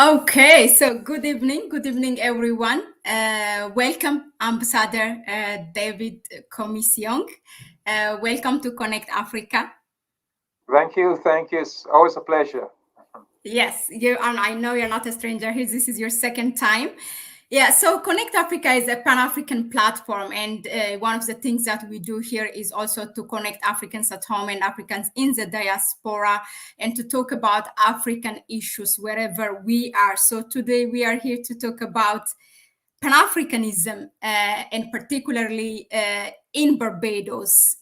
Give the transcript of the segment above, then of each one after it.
Okay, so good evening, everyone. Welcome, Ambassador David Comissiong. Welcome to Connect Africa. Thank you. It's always a pleasure. Yes, and I know you're not a stranger here. This is your second time. Yeah, so Connect Africa is a Pan-African platform, and one of the things that we do here is also to connect Africans at home and Africans in the diaspora, and to talk about African issues wherever we are. So today we are here to talk about Pan-Africanism, and particularly in Barbados.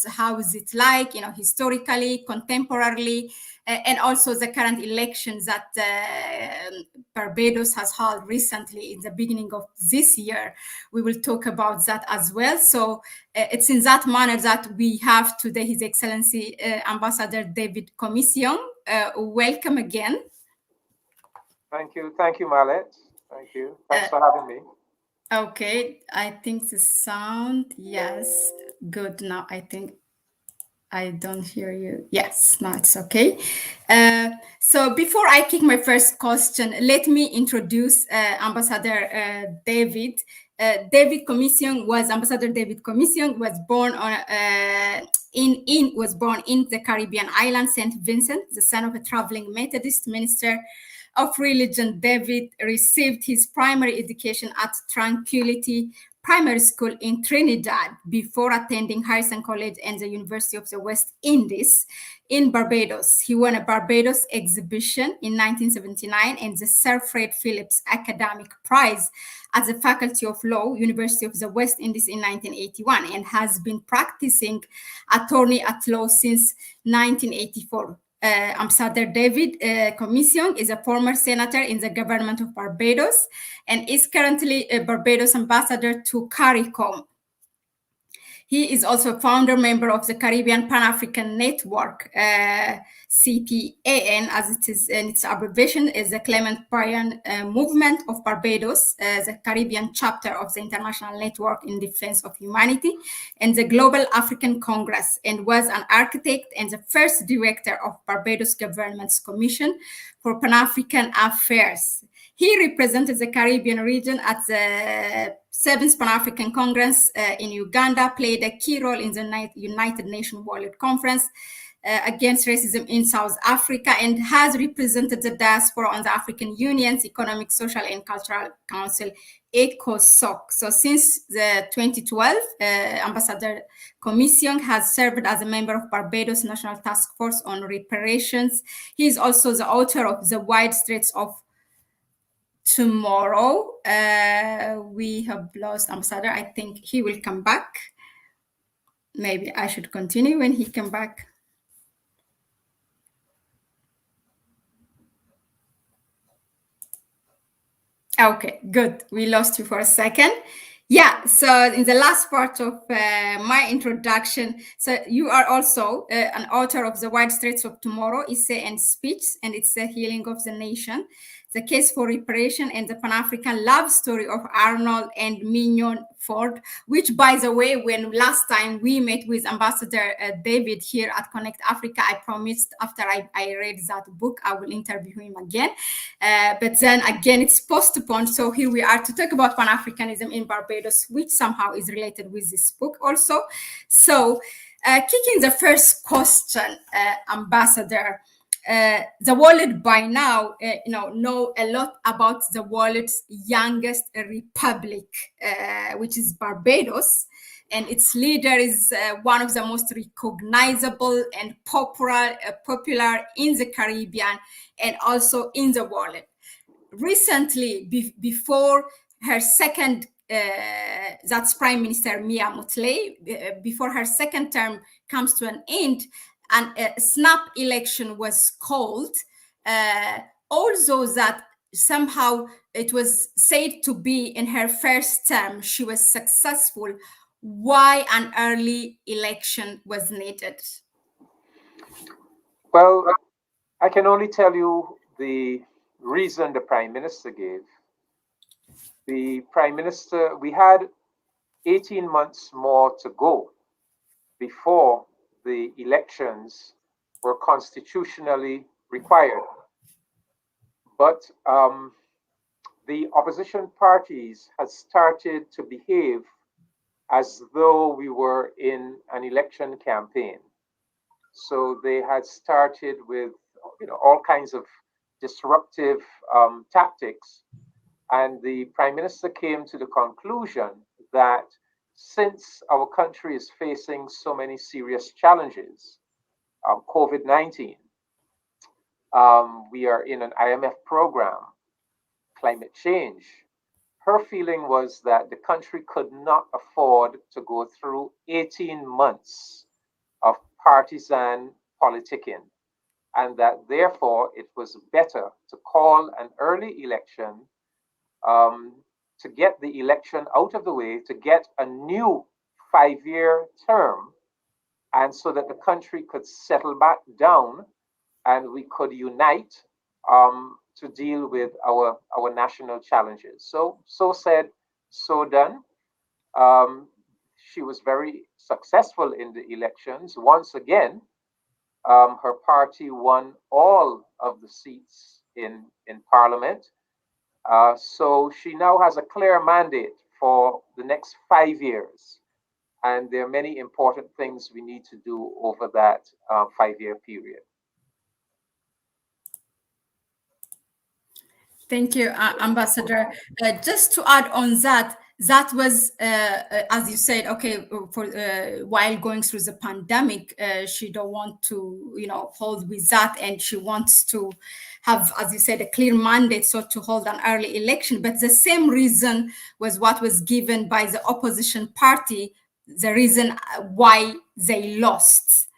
How is it like, historically, contemporarily, and also the current elections that Barbados has held recently in the beginning of this year. We will talk about that as well. So it's in that manner that we have today His Excellency Ambassador David Comissiong. Welcome again. Thank you, Marlet. Thank you. Thanks for having me. Okay, I think the sound, yes, good. Now I think I don't hear you. Yes, now it's okay. So before I kick my first question, let me introduce Ambassador David. Ambassador David Comissiong was born in the Caribbean island, St. Vincent, the son of a traveling Methodist minister of religion. David received his primary education at Tranquility Primary School in Trinidad before attending Harrison College and the University of the West Indies in Barbados. He won a Barbados exhibition in 1979 and the Sir Fred Phillips Academic Prize at the Faculty of Law, University of the West Indies in 1981, and has been practicing attorney at law since 1984. Ambassador David Comissiong is a former senator in the government of Barbados and is currently a Barbados ambassador to CARICOM. He is also a founder member of the Caribbean Pan African Network, CPAN, as it is, and its abbreviation is the Clement Bryan Movement of Barbados, the Caribbean chapter of the International Network in Defense of Humanity, and the Global African Congress, and was an architect and the first director of Barbados Government's Commission for Pan-African Affairs. He represented the Caribbean region at the 7th Pan-African Congress in Uganda, played a key role in the United Nations World Conference against racism in South Africa, and has represented the diaspora on the African Union's Economic, Social, and Cultural Council, ECOSOC. So since 2012, Ambassador Comissiong has served as a member of Barbados National Task Force on Reparations. He is also the author of The Wide Straits of Tomorrow. We have lost Ambassador. I think he will come back. Maybe I should continue when he come back. Okay, good. We lost you for a second. Yeah, so in the last part of my introduction, so you are also an author of The Wide Straits of Tomorrow, Essay and Speech, and it's the healing of the nation, the case for reparation, and the Pan-African love story of Arnold and Mignon Ford, which, by the way, when last time we met with Ambassador David here at Connect Africa, I promised after I read that book, I will interview him again. But then again, it's postponed. So here we are to talk about Pan-Africanism in Barbados, which somehow is related with this book also. So kicking the first question, Ambassador, the world by now, know a lot about the world's youngest republic, which is Barbados, and its leader is one of the most recognizable and popular in the Caribbean and also in the world. Recently, before her second, that's Prime Minister Mia Mottley, before her second term comes to an end, and a snap election was called, although that somehow it was said to be in her first term she was successful. Why an early election was needed? Well, I can only tell you the reason the Prime Minister gave. The Prime Minister, we had 18 months more to go before the elections were constitutionally required. But the opposition parties had started to behave as though we were in an election campaign. So they had started with, all kinds of disruptive tactics, and the prime minister came to the conclusion that since our country is facing so many serious challenges, COVID-19, we are in an IMF program, climate change. Her feeling was that the country could not afford to go through 18 months of partisan politicking, and that therefore it was better to call an early election, to get the election out of the way, to get a new 5-year term, and so that the country could settle back down and we could unite, to deal with our national challenges. So said, so done. She was very successful in the elections. Once again, her party won all of the seats in Parliament. So she now has a clear mandate for the next 5 years. And there are many important things we need to do over that 5-year period. Thank you, Ambassador. Just to add on that, that was, as you said, okay, for while going through the pandemic, she don't want to, hold with that, and she wants to have, as you said, a clear mandate, so to hold an early election. But the same reason was what was given by the opposition party, the reason why they lost.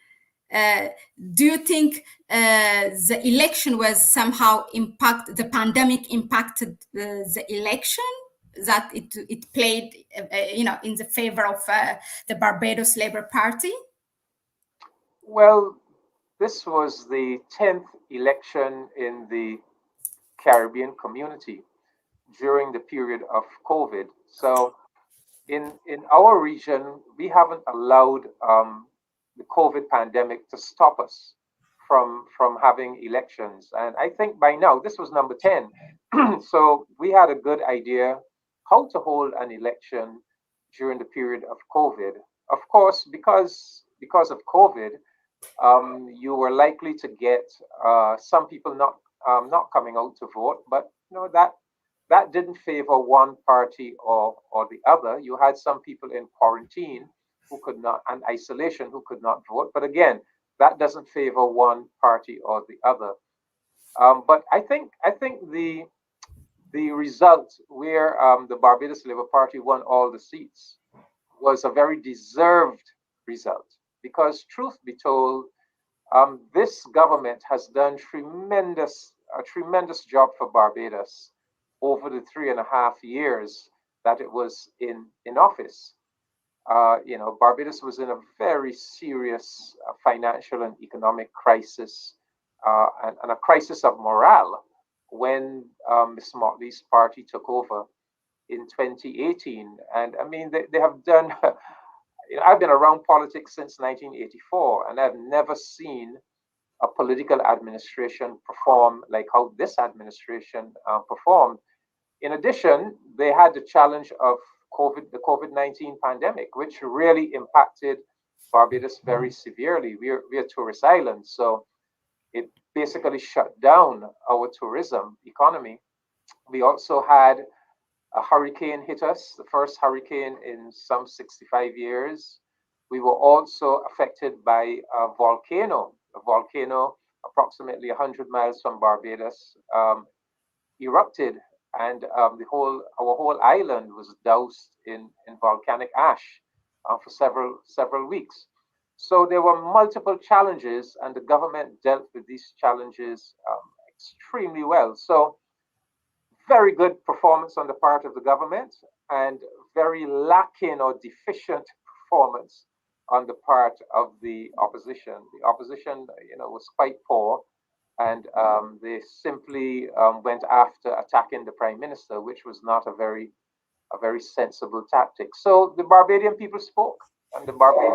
Do you think the election was somehow the pandemic impacted the election, that it played, in the favor of the Barbados Labour Party? Well, this was the 10th election in the Caribbean community during the period of COVID. So in our region, we haven't allowed the COVID pandemic to stop us from having elections. And I think by now, this was number 10. So we had a good idea how to hold an election during the period of COVID. Of course, because of COVID, you were likely to get some people not coming out to vote, but that didn't favor one party or the other. You had some people in quarantine who could not, and isolation, who could not vote. But again, that doesn't favor one party or the other. But I think the result where the Barbados Labour Party won all the seats was a very deserved result, because truth be told, this government has done a tremendous job for Barbados over the 3.5 years that it was in office. Barbados was in a very serious financial and economic crisis, and a crisis of morale when Ms. Mottley's party took over in 2018. And I mean, they have done, I've been around politics since 1984, and I've never seen a political administration perform like how this administration performed. In addition, they had the challenge of the COVID-19 pandemic, which really impacted Barbados very severely. We're a tourist island, so it basically shut down our tourism economy. We also had a hurricane hit us, the first hurricane in some 65 years. We were also affected by a volcano approximately 100 miles from Barbados, erupted, and our whole island was doused in volcanic ash for several weeks. So there were multiple challenges, and the government dealt with these challenges extremely well. So very good performance on the part of the government, and very lacking or deficient performance on the part of the opposition. The opposition, was quite poor, and they simply went after attacking the prime minister, which was not a very sensible tactic. So the Barbadian people spoke, and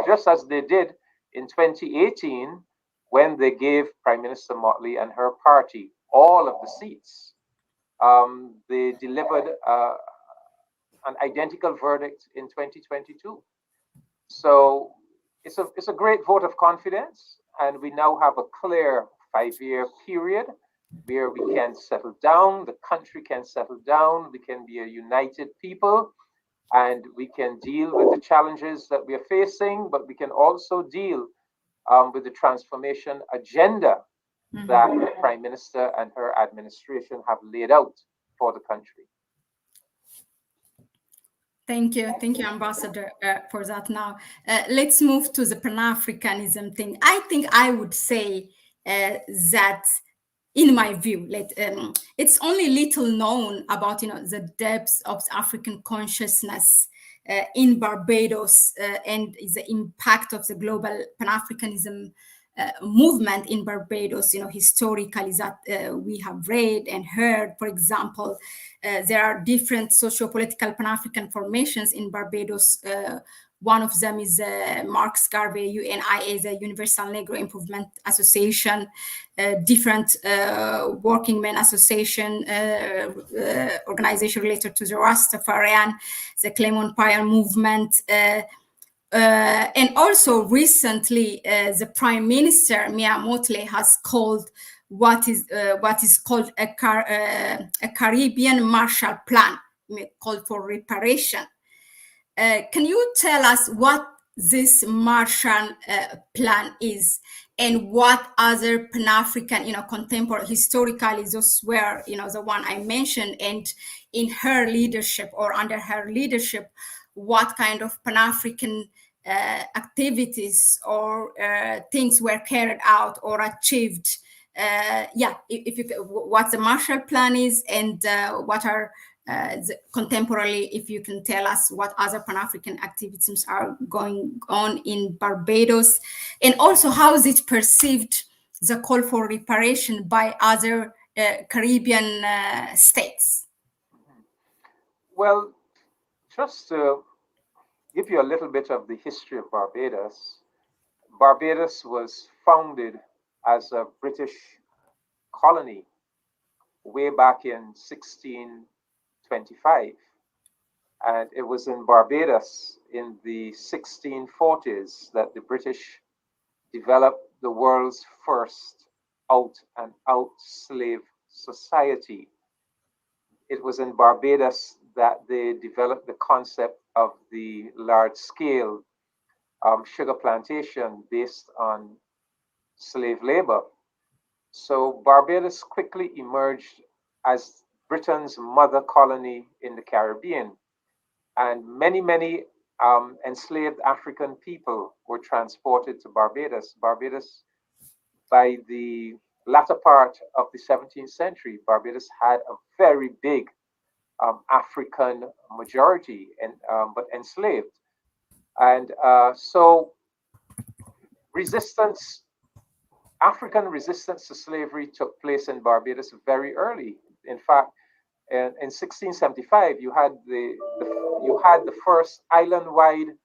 just as they did in 2018, when they gave Prime Minister Mottley and her party all of the seats they delivered an identical verdict in 2022. So it's a great vote of confidence, and we now have a clear 5-year period where we can settle down, the country can settle down, we can be a united people, and we can deal with the challenges that we are facing, but we can also deal with the transformation agenda that the Prime Minister and her administration have laid out for the country. Thank you, Ambassador, for that. Now, let's move to the Pan-Africanism thing. I think I would say that, in my view, it's only little known about the depths of African consciousness in Barbados and the impact of the global Pan-Africanism movement in Barbados, historically, that we have read and heard. For example, there are different socio-political Pan-African formations in Barbados. One of them is Marcus Garvey, UNIA, the Universal Negro Improvement Association, different working men association, organization related to the Rastafarian, the Claymont Pioneer movement, and also recently, the Prime Minister Mottley has called what is called a Caribbean Marshall Plan, called for reparation. Can you tell us what this Marshall Plan is, and what other Pan-African, contemporary, historically, those were, the one I mentioned, and in her leadership or under her leadership, what kind of Pan-African activities or things were carried out or achieved? If you, what the Marshall Plan is, and what are contemporarily, if you can tell us what other Pan-African activities are going on in Barbados, and also how is it perceived, the call for reparation by other Caribbean states? Well, just to give you a little bit of the history of Barbados, Barbados was founded as a British colony way back in 1625. And it was in Barbados in the 1640s that the British developed the world's first out-and-out slave society. It was in Barbados that they developed the concept of the large-scale sugar plantation based on slave labor. So Barbados quickly emerged as Britain's mother colony in the Caribbean, and many enslaved African people were transported to Barbados. Barbados, by the latter part of the 17th century, Barbados had a very big African majority, but enslaved. And so African resistance to slavery took place in Barbados very early. In fact, in 1675, you had the first island-wide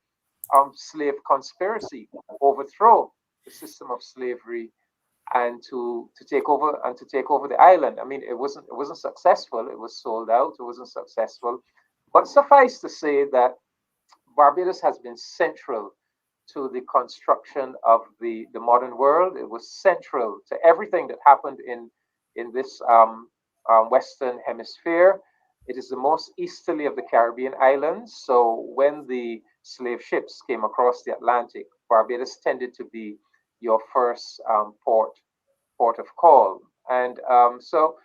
slave conspiracy to overthrow the system of slavery and to take over the island. I mean, it wasn't successful. It was sold out. It wasn't successful. But suffice to say that Barbados has been central to the construction of the modern world. It was central to everything that happened in this Western Hemisphere. It is the most easterly of the Caribbean islands. So when the slave ships came across the Atlantic, Barbados tended to be your first port of call. And so,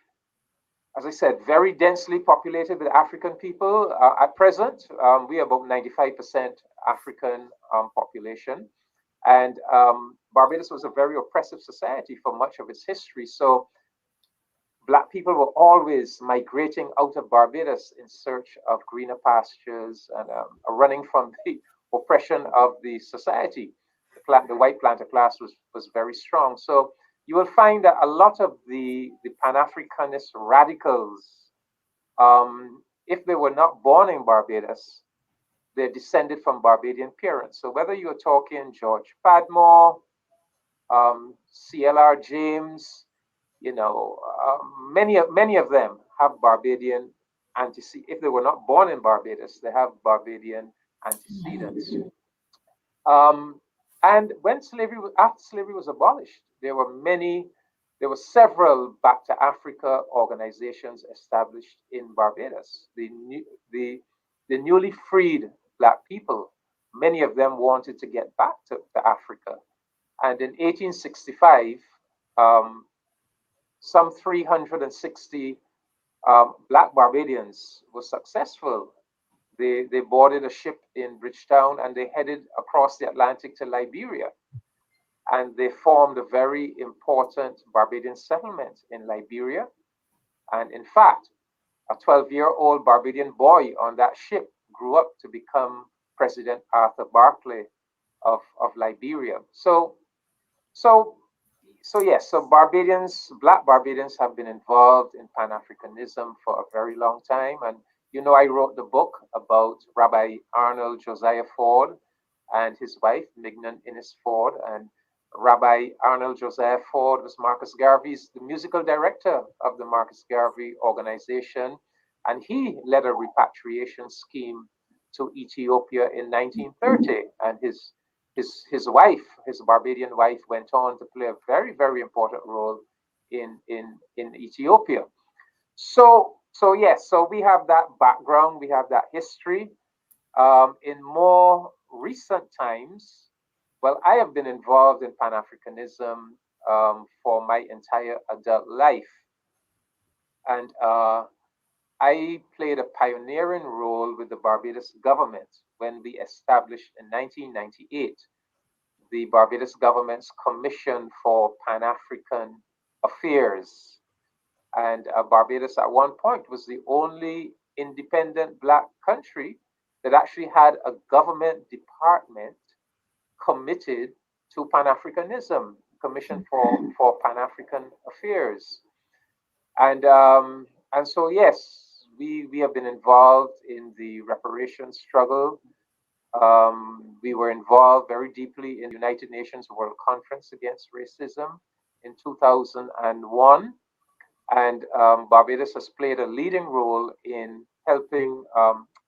as I said, very densely populated with African people. At present, we are about 95% African population. And Barbados was a very oppressive society for much of its history. So Black people were always migrating out of Barbados in search of greener pastures and running from the oppression of the society. The white planter class was very strong. So you will find that a lot of the Pan-Africanist radicals, if they were not born in Barbados, they're descended from Barbadian parents. So whether you're talking George Padmore, CLR James, many of them have Barbadian antecedents. If they were not born in Barbados, they have Barbadian antecedents. And when after slavery was abolished, there were several Back to Africa organizations established in Barbados. The newly freed Black people, many of them wanted to get back to Africa. And in 1865, some 360 Black Barbadians were successful. They boarded a ship in Bridgetown and they headed across the Atlantic to Liberia. And they formed a very important Barbadian settlement in Liberia. And in fact, a 12-year-old Barbadian boy on that ship grew up to become President Arthur Barclay of Liberia. So yes, so Black Barbadians have been involved in Pan Africanism for a very long time. And I wrote the book about Rabbi Arnold Josiah Ford and his wife, Mignon Innes Ford. And Rabbi Arnold Josiah Ford was Marcus Garvey's, the musical director of the Marcus Garvey organization. And he led a repatriation scheme to Ethiopia in 1930. And his wife, his Barbadian wife, went on to play a very, very important role in Ethiopia. So yes, so we have that background, we have that history. In more recent times, well, I have been involved in Pan Africanism for my entire adult life, and I played a pioneering role with the Barbados government when we established in 1998 the Barbados government's Commission for Pan-African Affairs. And Barbados at one point was the only independent Black country that actually had a government department committed to Pan-Africanism, Commission for Pan-African Affairs. And so, yes, we have been involved in the reparations struggle. We were involved very deeply in the United Nations World Conference Against Racism in 2001. And Barbados has played a leading role in helping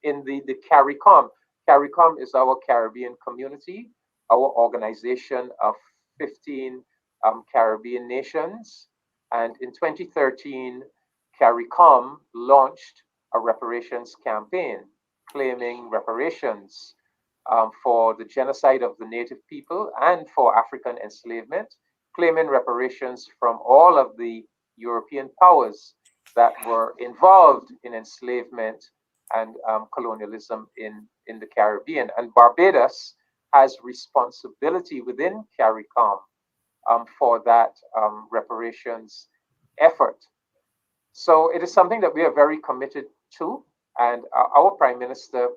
in the CARICOM. CARICOM is our Caribbean community, our organization of 15 Caribbean nations. And in 2013, CARICOM launched a reparations campaign claiming reparations for the genocide of the native people and for African enslavement, claiming reparations from all of the European powers that were involved in enslavement and colonialism in the Caribbean. And Barbados has responsibility within CARICOM for that reparations effort. So it is something that we are very committed to. And our Prime Minister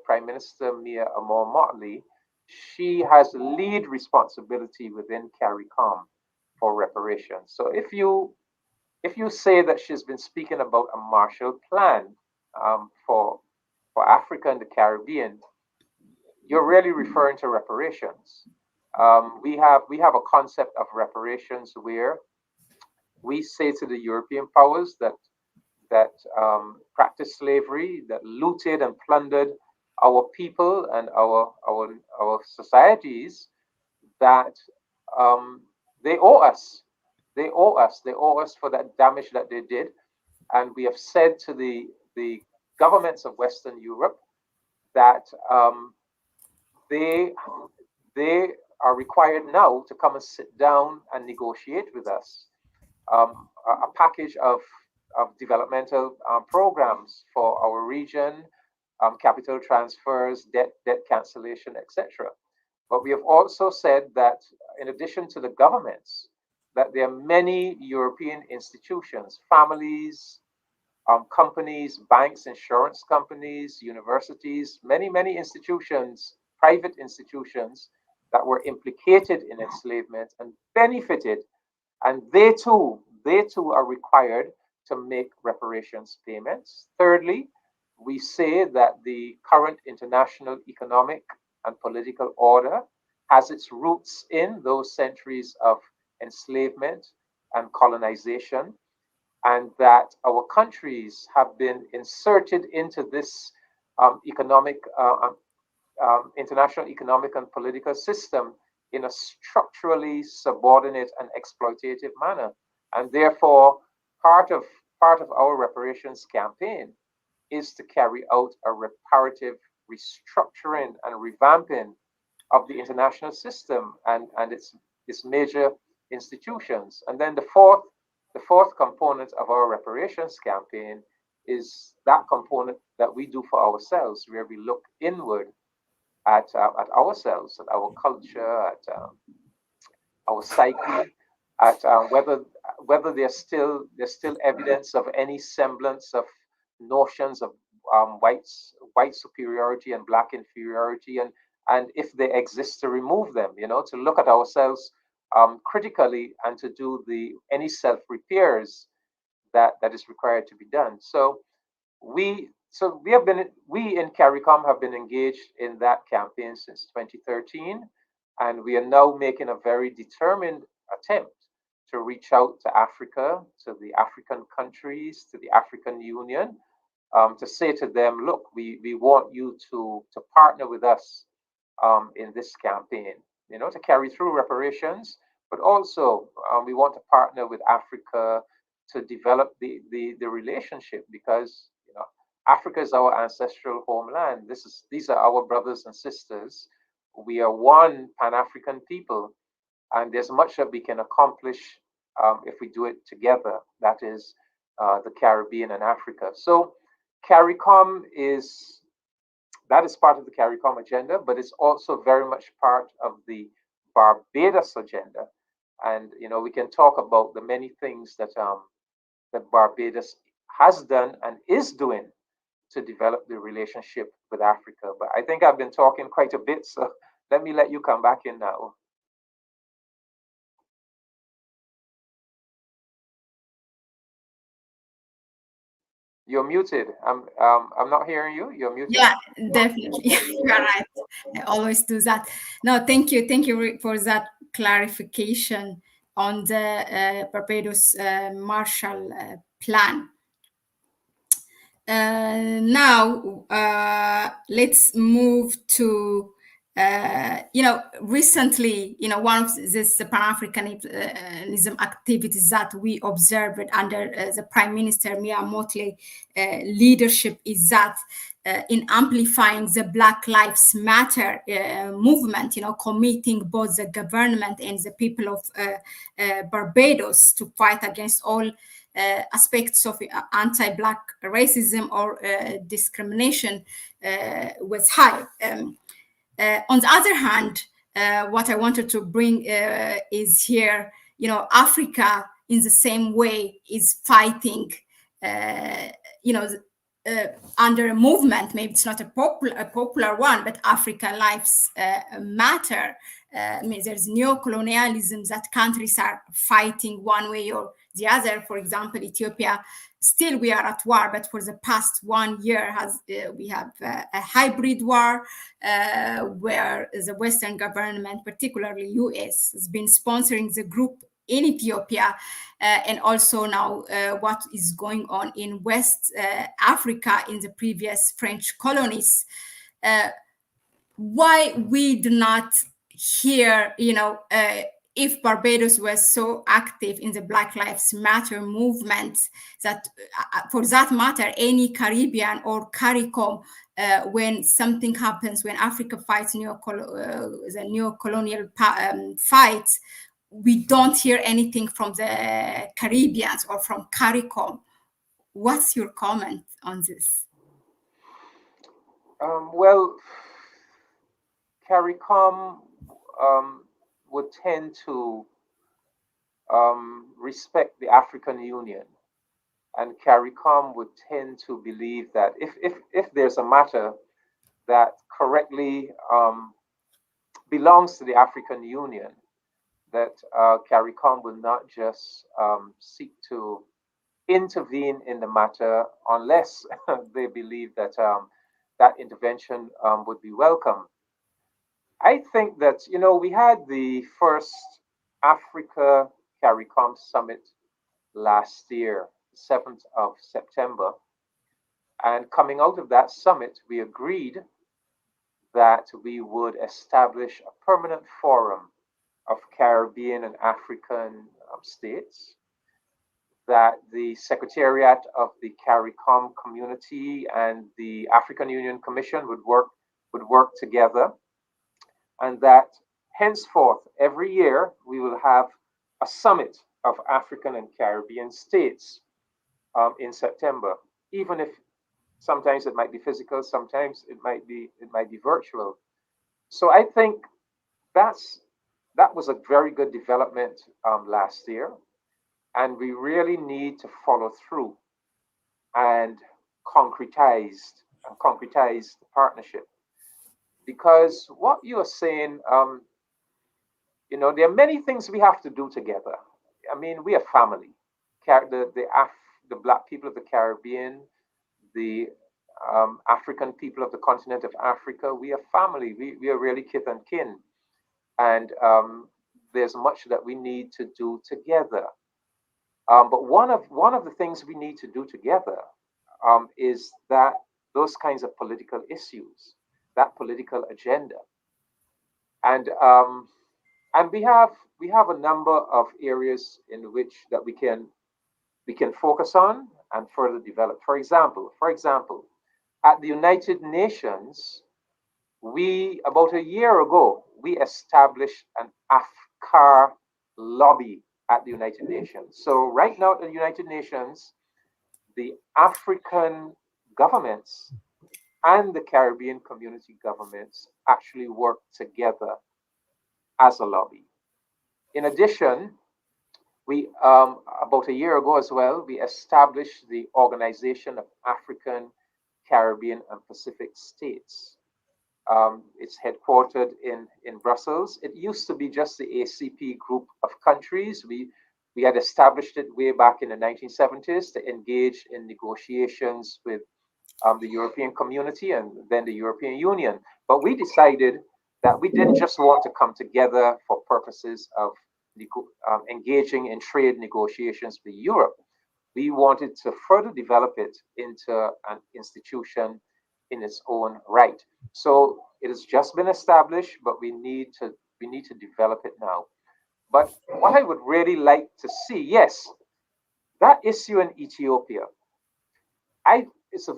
Mia Amor Mottley, she has lead responsibility within CARICOM for reparations. So if you say that she's been speaking about a Marshall Plan for Africa and the Caribbean, you're really referring to reparations. We have a concept of reparations where we say to the European powers that practiced slavery, that looted and plundered our people and our societies, that they owe us. They owe us. They owe us for that damage that they did. And we have said to the governments of Western Europe that they are required now to come and sit down and negotiate with us a package of developmental programs for our region, capital transfers, debt cancellation, etc. But we have also said that in addition to the governments, that there are many European institutions, families, companies, banks, insurance companies, universities, many institutions, private institutions that were implicated in enslavement and benefited, and they too are required to make reparations payments. Thirdly, we say that the current international economic and political order has its roots in those centuries of enslavement and colonization. and that our countries have been inserted into this international economic and political system in a structurally subordinate and exploitative manner. And therefore, part of part of our reparations campaign is to carry out a reparative restructuring and revamping of the international system and its major institutions. And then the fourth component of our reparations campaign is that component that we do for ourselves, where we look inward at ourselves, at our culture, at our psyche, at whether there's still evidence of any semblance of notions of white superiority and black inferiority, and if they exist, to remove them. To look at ourselves critically and to do the any self repairs that is required to be done. We in CARICOM have been engaged in that campaign since 2013, and we are now making a very determined attempt to reach out to Africa, to the African countries, to the African Union, to say to them, look, we want you to partner with us in this campaign, to carry through reparations, but also we want to partner with Africa to develop the relationship, because Africa is our ancestral homeland. These are our brothers and sisters. We are one Pan African people, and there's much that we can accomplish if we do it together. That is the Caribbean and Africa. So CARICOM is part of the CARICOM agenda, but it's also very much part of the Barbados agenda. And we can talk about the many things that Barbados has done and is doing to develop the relationship with Africa. But I think I've been talking quite a bit, so let you come back in now. You're muted. I'm not hearing you. You're muted. Yeah, definitely. You are right. I always do that. No, thank you for that clarification on the Barbados Marshall Plan. Now, let's move to, recently, one of this Pan-Africanism activities that we observed under the Prime Minister Mia Mottley leadership is that in amplifying the Black Lives Matter movement, committing both the government and the people of Barbados to fight against all aspects of anti-Black racism or discrimination was high. On the other hand, what I wanted to bring is here, Africa in the same way is fighting, under a movement. Maybe it's not a popular one, but Africa Lives Matter. There's neo-colonialism that countries are fighting one way or the other. For example, Ethiopia, still we are at war, but for the past 1 year we have a hybrid war where the Western government, particularly US, has been sponsoring the group in Ethiopia, and also now what is going on in West Africa in the previous French colonies. Why we do not hear, if Barbados was so active in the Black Lives Matter movement, that for that matter, any Caribbean or CARICOM, when something happens, when Africa fights the neo-colonial fights, we don't hear anything from the Caribbeans or from CARICOM. What's your comment on this? Well, CARICOM would tend to respect the African Union, and CARICOM would tend to believe that if there's a matter that correctly belongs to the African Union, that CARICOM will not just seek to intervene in the matter unless they believe that that intervention would be welcome. I think that, we had the first Africa CARICOM summit last year, 7th of September. And coming out of that summit, we agreed that we would establish a permanent forum of Caribbean and African states, that the Secretariat of the CARICOM community and the African Union Commission would work together, and that henceforth, every year, we will have a summit of African and Caribbean states in September, even if sometimes it might be physical, sometimes it might be virtual. So I think that was a very good development last year, and we really need to follow through and concretize the partnership, because what you are saying, there are many things we have to do together. I mean, we are family. The Black people of the Caribbean, the African people of the continent of Africa, we are family. We are really kith and kin, and there's much that we need to do together. But one of the things we need to do together is that those kinds of political issues, that political agenda, and we have a number of areas in which that we can focus on and further develop. For example, at the United Nations, about a year ago, we established an AFCAR lobby at the United Nations. So right now at the United Nations, the African governments and the Caribbean community governments actually work together as a lobby. In addition, we about a year ago as well, we established the Organization of African, Caribbean, and Pacific States. It's headquartered in Brussels. It used to be just the ACP group of countries. We had established it way back in the 1970s to engage in negotiations with the European community and then the European Union. But we decided that we didn't just want to come together for purposes of engaging in trade negotiations with Europe. We wanted to further develop it into an institution in its own right. So it has just been established, but we need to develop it now. But what I would really like to see, yes, that issue in Ethiopia, it's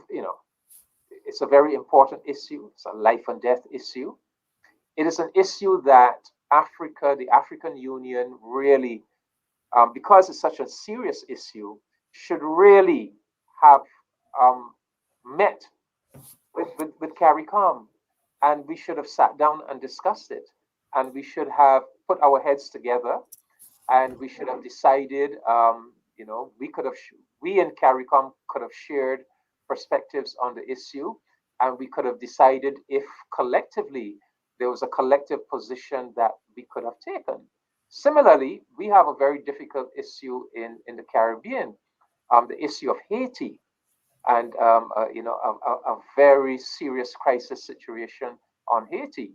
a very important issue. It's a life and death issue. It is an issue that the African Union really, because it's such a serious issue, should really have met with CARICOM, and we should have sat down and discussed it, and we should have put our heads together, and we should have decided, we and CARICOM could have shared perspectives on the issue, and we could have decided if collectively there was a collective position that we could have taken. Similarly, we have a very difficult issue in the Caribbean, the issue of Haiti, and a very serious crisis situation on Haiti.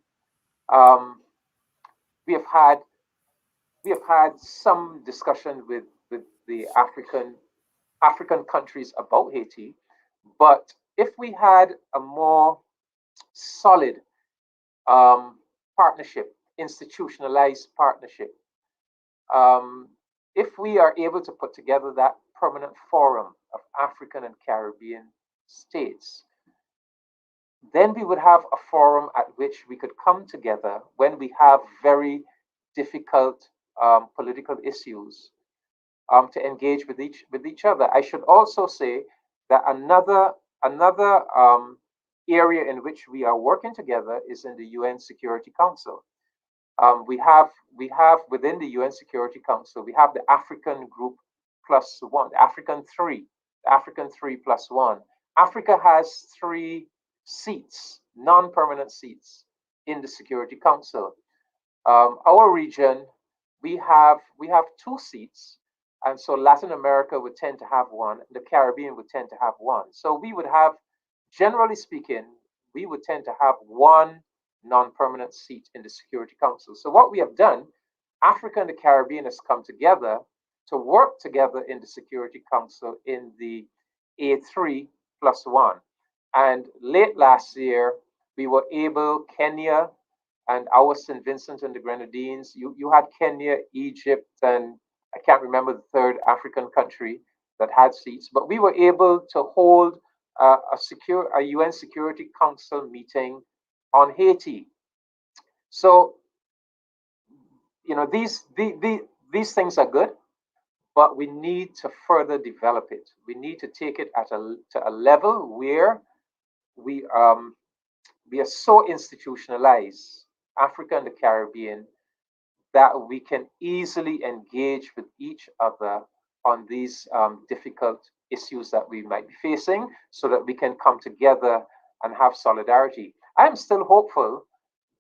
We have had some discussion with the African countries about Haiti, but if we had a more solid partnership, institutionalized partnership, if we are able to put together that permanent forum of African and Caribbean states, then we would have a forum at which we could come together when we have very difficult political issues to engage with each other. I should also say that another area in which we are working together is in the UN Security Council. We have within the UN Security Council, we have the African Group plus one, the African three plus one. Africa has 3 seats, non-permanent seats in the Security Council. Our region, we have 2 seats, and so Latin America would tend to have 1, the Caribbean would tend to have 1. So we would have, generally speaking, we would tend to have 1 non-permanent seat in the Security Council. So what we have done, Africa and the Caribbean has come together to work together in the Security Council in the A3+1. And late last year, we were able, Kenya and our St. Vincent and the Grenadines, you had Kenya, Egypt, and I can't remember the third African country that had seats, but we were able to hold a UN Security Council meeting on Haiti. So, these things are good, but we need to further develop it. We need to take it to a level where we are so institutionalized, Africa and the Caribbean, that we can easily engage with each other on these difficult issues that we might be facing, so that we can come together and have solidarity. I am still hopeful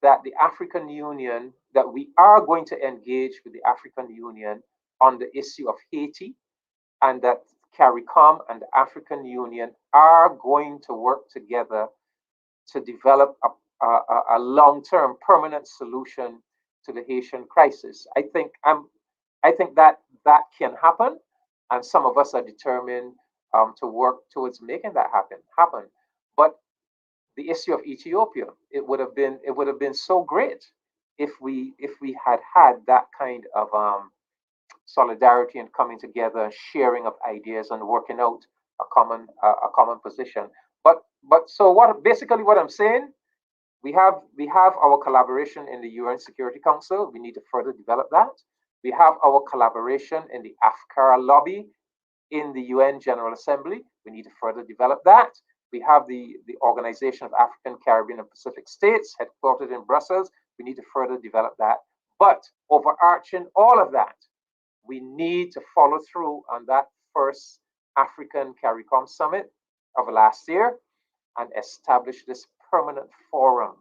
that the African Union, that we are going to engage with the African Union on the issue of Haiti, and that CARICOM and the African Union are going to work together to develop a long-term permanent solution to the Haitian crisis. I think that can happen, and some of us are determined to work towards making that happen. But the issue of Ethiopia, it would have been so great if we had that kind of solidarity and coming together, sharing of ideas, and working out a common position. But so what I'm saying, we have our collaboration in the UN Security Council. We need to further develop that. We have our collaboration in the AFCAR lobby in the UN General Assembly. We need to further develop that. We have the Organization of African, Caribbean, and Pacific States, headquartered in Brussels. We need to further develop that. But overarching all of that, we need to follow through on that first African CARICOM summit of last year and establish this permanent forum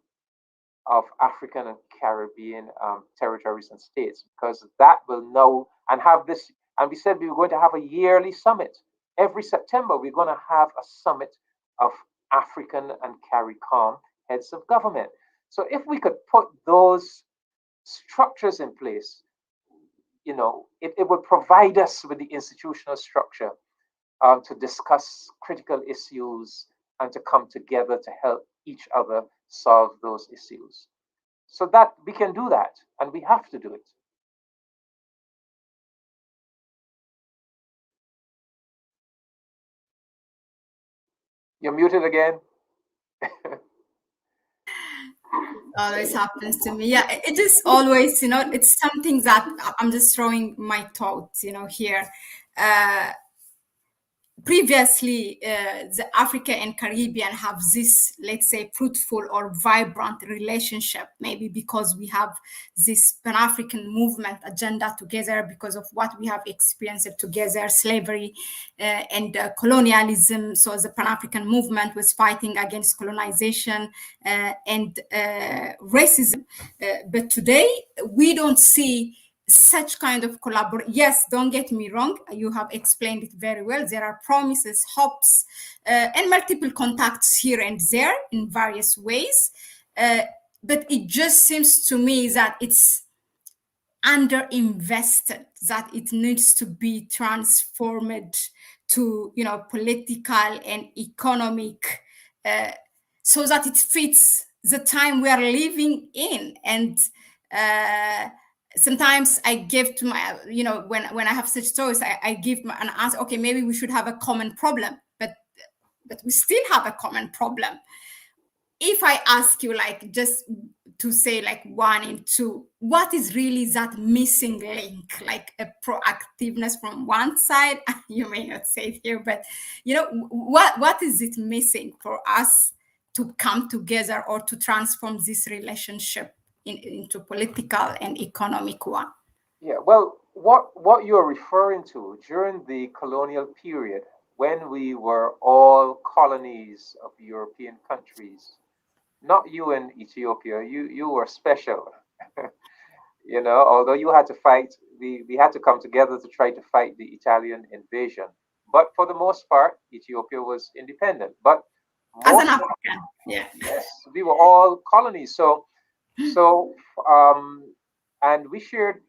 of African and Caribbean territories and states, because that will know and have this. And we said we were going to have a yearly summit. Every September, we're going to have a summit of African and CARICOM heads of government. So if we could put those structures in place, it would provide us with the institutional structure to discuss critical issues and to come together to help each other solve those issues. So that we can do that, and we have to do it. You're muted again. Always happens to me. Yeah, it just always, it's something that I'm just throwing my thoughts, here. Previously, the Africa and Caribbean have this, let's say, fruitful or vibrant relationship, maybe because we have this Pan-African movement agenda together, because of what we have experienced together, slavery and colonialism. So the Pan-African movement was fighting against colonization and racism. But today, we don't see such kind of collaboration. Yes, don't get me wrong, you have explained it very well. There are promises, hopes, and multiple contacts here and there in various ways. But it just seems to me that it's underinvested, that it needs to be transformed to, political and economic, so that it fits the time we are living in. And sometimes I give to my, when I have such stories, I give an answer. Okay, maybe we should have a common problem, but we still have a common problem. If I ask you, like, just to say like one and two, what is really that missing link? Like a proactiveness from one side, you may not say it here, but what is it missing for us to come together or to transform this relationship into political and economic one? Yeah, well, what you're referring to during the colonial period, when we were all colonies of European countries, not you in Ethiopia, you were special. Although you had to fight, we had to come together to try to fight the Italian invasion. But for the most part, Ethiopia was independent. But as an African, yeah, yes, we were all colonies. So, and we shared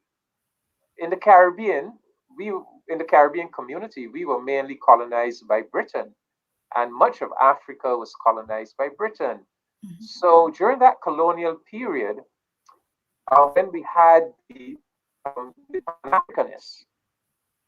in the Caribbean, we in the Caribbean community, we were mainly colonized by Britain, and much of Africa was colonized by Britain. So during that colonial period, when we had the Pan Africanists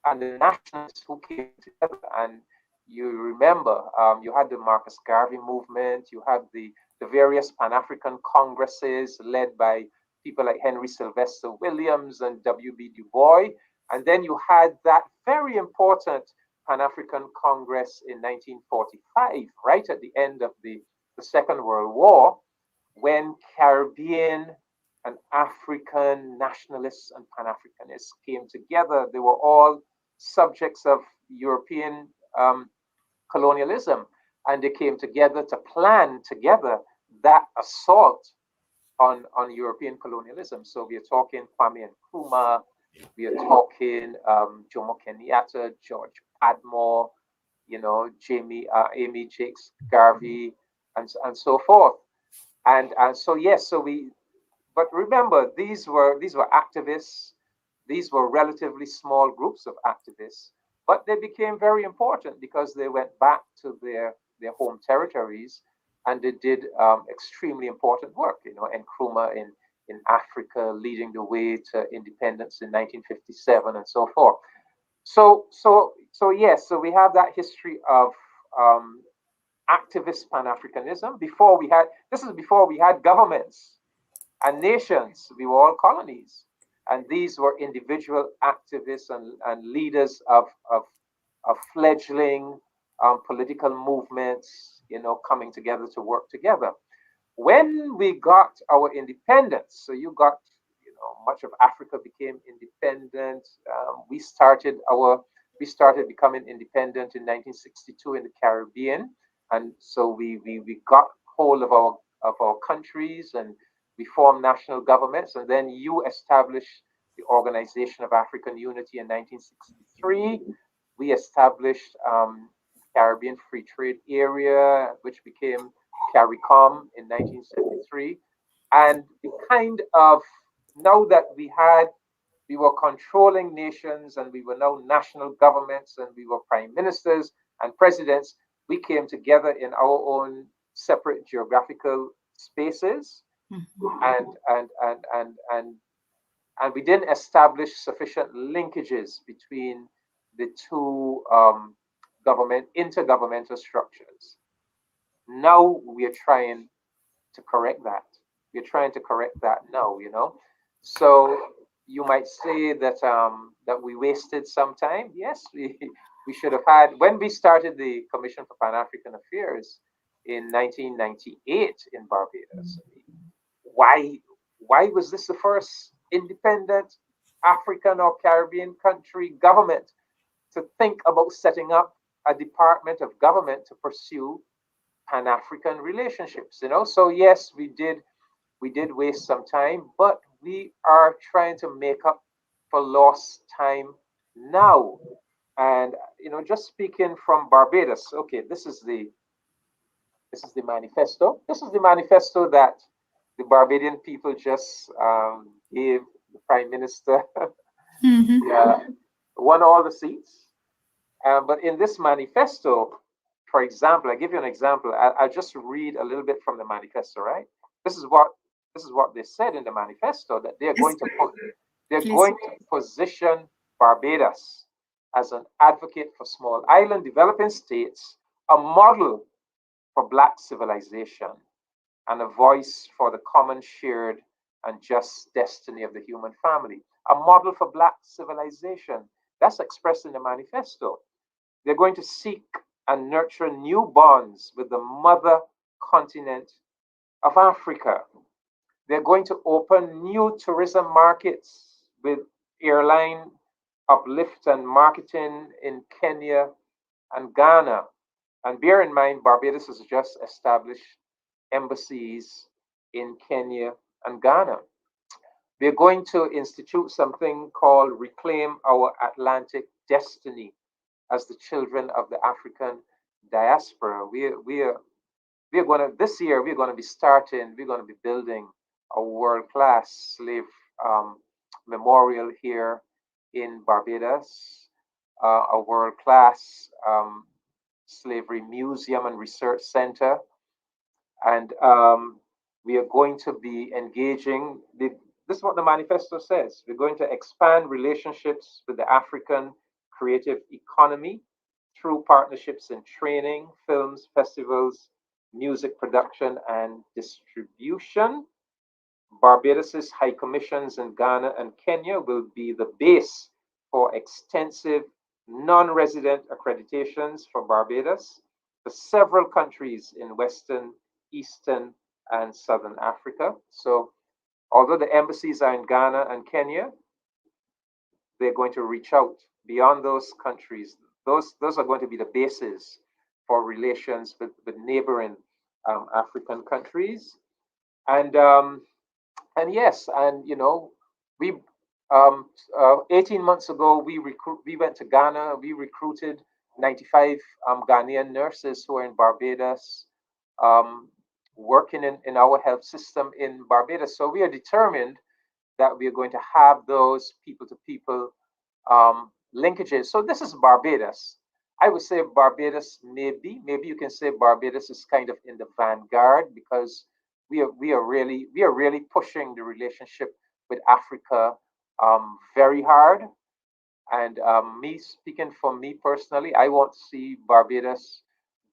and the nationalists who came together, and you remember, you had the Marcus Garvey movement, you had the various Pan African congresses led by people like Henry Sylvester Williams and W.B. Du Bois. And then you had that very important Pan African Congress in 1945, right at the end of the Second World War, when Caribbean and African nationalists and Pan Africanists came together. They were all subjects of European colonialism, and they came together to plan together that assault on European colonialism. So we are talking Kwame Nkrumah, we are talking Jomo Kenyatta, George Padmore, you know, Amy Jakes Garvey, and so forth. And so yes, but remember, these were activists. These were relatively small groups of activists, but they became very important because they went back to their home territories, and they did extremely important work. You know, Nkrumah in Africa, leading the way to independence in 1957, and so forth. So yes, so we have that history of activist Pan-Africanism. This is before we had governments and nations. We were all colonies, and these were individual activists and leaders of fledgling political movements, you know, coming together to work together. When we got our independence, so you got, you know, much of Africa became independent. We started becoming independent in 1962 in the Caribbean, and so we got hold of our countries, and we formed national governments, and then you established the Organization of African Unity in 1963. We established Caribbean Free Trade Area, which became CARICOM in 1973. And the kind of, now that we were controlling nations, and we were now national governments, and we were prime ministers and presidents, we came together in our own separate geographical spaces, and we didn't establish sufficient linkages between the two intergovernmental structures. Now we are trying to correct that. We're trying to correct that now, you know. So you might say that that we wasted some time. Yes, we should have had, when we started the Commission for Pan-African Affairs in 1998 in Barbados. Why was this the first independent African or Caribbean country government to think about setting up a department of government to pursue Pan-African relationships? You know, so yes, we did waste some time, but we are trying to make up for lost time now. And you know, just speaking from Barbados, okay, this is the manifesto. This is the manifesto that the Barbadian people just gave the prime minister. Won all the seats. But in this manifesto, for example, I give you an example. I'll just read a little bit from the manifesto, right? This is what they said in the manifesto, that they're going to position Barbados as an advocate for small island developing states, a model for Black civilization, and a voice for the common, shared, and just destiny of the human family. A model for Black civilization. That's expressed in the manifesto. They're going to seek and nurture new bonds with the mother continent of Africa. They're going to open new tourism markets with airline uplift and marketing in Kenya and Ghana. And bear in mind, Barbados has just established embassies in Kenya and Ghana. We're going to institute something called Reclaim Our Atlantic Destiny as the children of the African diaspora. We're going to, this year, we're going to be building a world-class slave memorial here in Barbados, a world-class slavery museum and research center. And we are going to be engaging. This is what the manifesto says. We're going to expand relationships with the African creative economy through partnerships in training, films, festivals, music production, and distribution. Barbados's high commissions in Ghana and Kenya will be the base for extensive non-resident accreditations for Barbados for several countries in Western, Eastern, and Southern Africa. So although the embassies are in Ghana and Kenya, they're going to reach out beyond those countries. Those are going to be the bases for relations with neighboring African countries. And yes, and we 18 months ago we went to Ghana. We recruited 95 Ghanaian nurses who are in Barbados, working in our health system in Barbados. So we are determined that we are going to have those people-to-people linkages. So this is Barbados. I would say Barbados maybe you can say Barbados is kind of in the vanguard, because we are really pushing the relationship with Africa very hard. And me speaking for me personally, I want to see Barbados,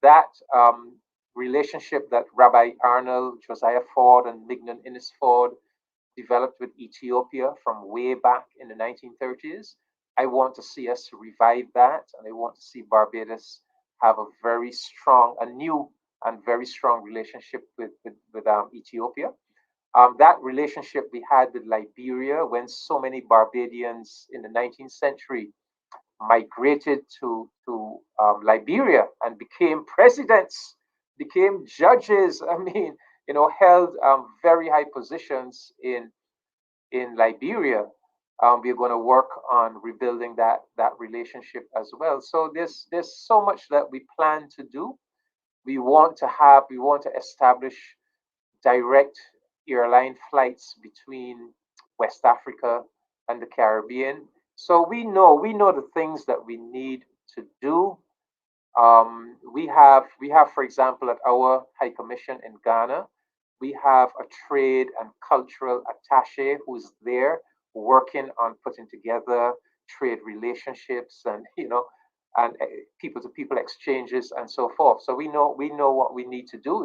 that relationship that Rabbi Arnold, Josiah Ford, and Mignon Innes Ford developed with Ethiopia from way back in the 1930s. I want to see us revive that, and I want to see Barbados have a new and very strong relationship with Ethiopia. That relationship we had with Liberia, when so many Barbadians in the 19th century migrated to Liberia and became presidents, became judges. I mean, held very high positions in Liberia. We're going to work on rebuilding that relationship as well. So there's so much that we plan to do. We want to establish direct airline flights between West Africa and the Caribbean. So we know the things that we need to do. We have, for example, at our High Commission in Ghana, we have a trade and cultural attaché who's there working on putting together trade relationships and people-to-people exchanges and so forth. So we know what we need to do.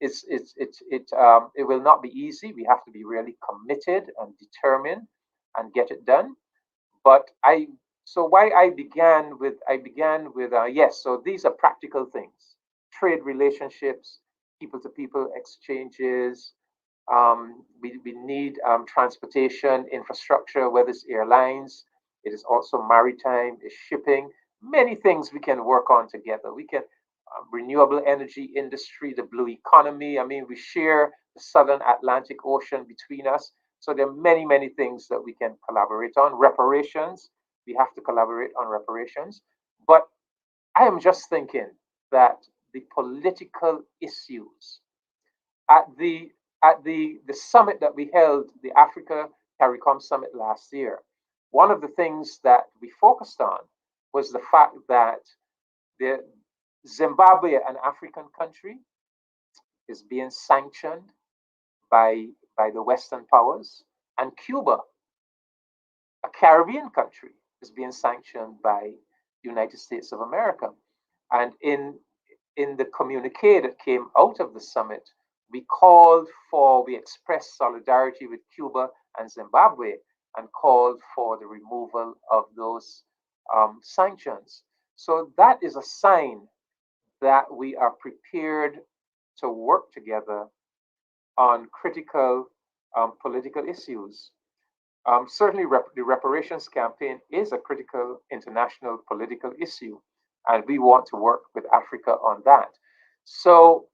It will not be easy. We have to be really committed and determined and get it done. But why I began with yes. So these are practical things: trade relationships, people-to-people exchanges. We need transportation infrastructure, whether it's airlines, it is also maritime, it's shipping. Many things we can work on together. We can renewable energy industry, the blue economy. I mean, we share the Southern Atlantic Ocean between us. So there are many things that we can collaborate on. Reparations, we have to collaborate on reparations. But I am just thinking that the political issues at the summit that we held, the Africa CARICOM summit last year, one of the things that we focused on was the fact that the Zimbabwe, an African country, is being sanctioned by the Western powers, and Cuba, a Caribbean country, is being sanctioned by the United States of America. And in the communique that came out of the summit, we expressed solidarity with Cuba and Zimbabwe and called for the removal of those sanctions. So that is a sign that we are prepared to work together on critical political issues. Certainly, the reparations campaign is a critical international political issue, and we want to work with Africa on that. So,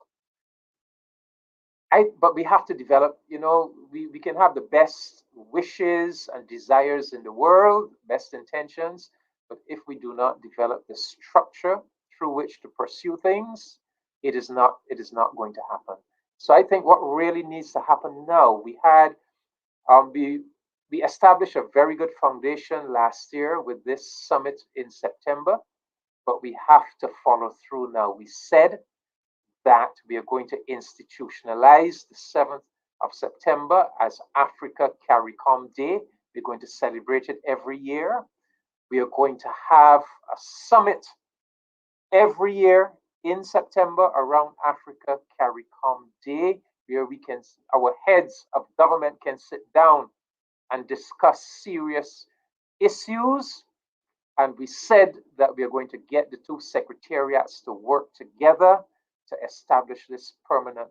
but we have to develop, we can have the best wishes and desires in the world, best intentions, but if we do not develop the structure through which to pursue things, it is not going to happen. So I think what really needs to happen now, we we established a very good foundation last year with this summit in September, but we have to follow through now. We said that we are going to institutionalize the 7th of September as Africa CARICOM Day. We're going to celebrate it every year. We are going to have a summit every year in September around Africa CARICOM Day, where our heads of government can sit down and discuss serious issues. And we said that we are going to get the two secretariats to work together to establish this permanent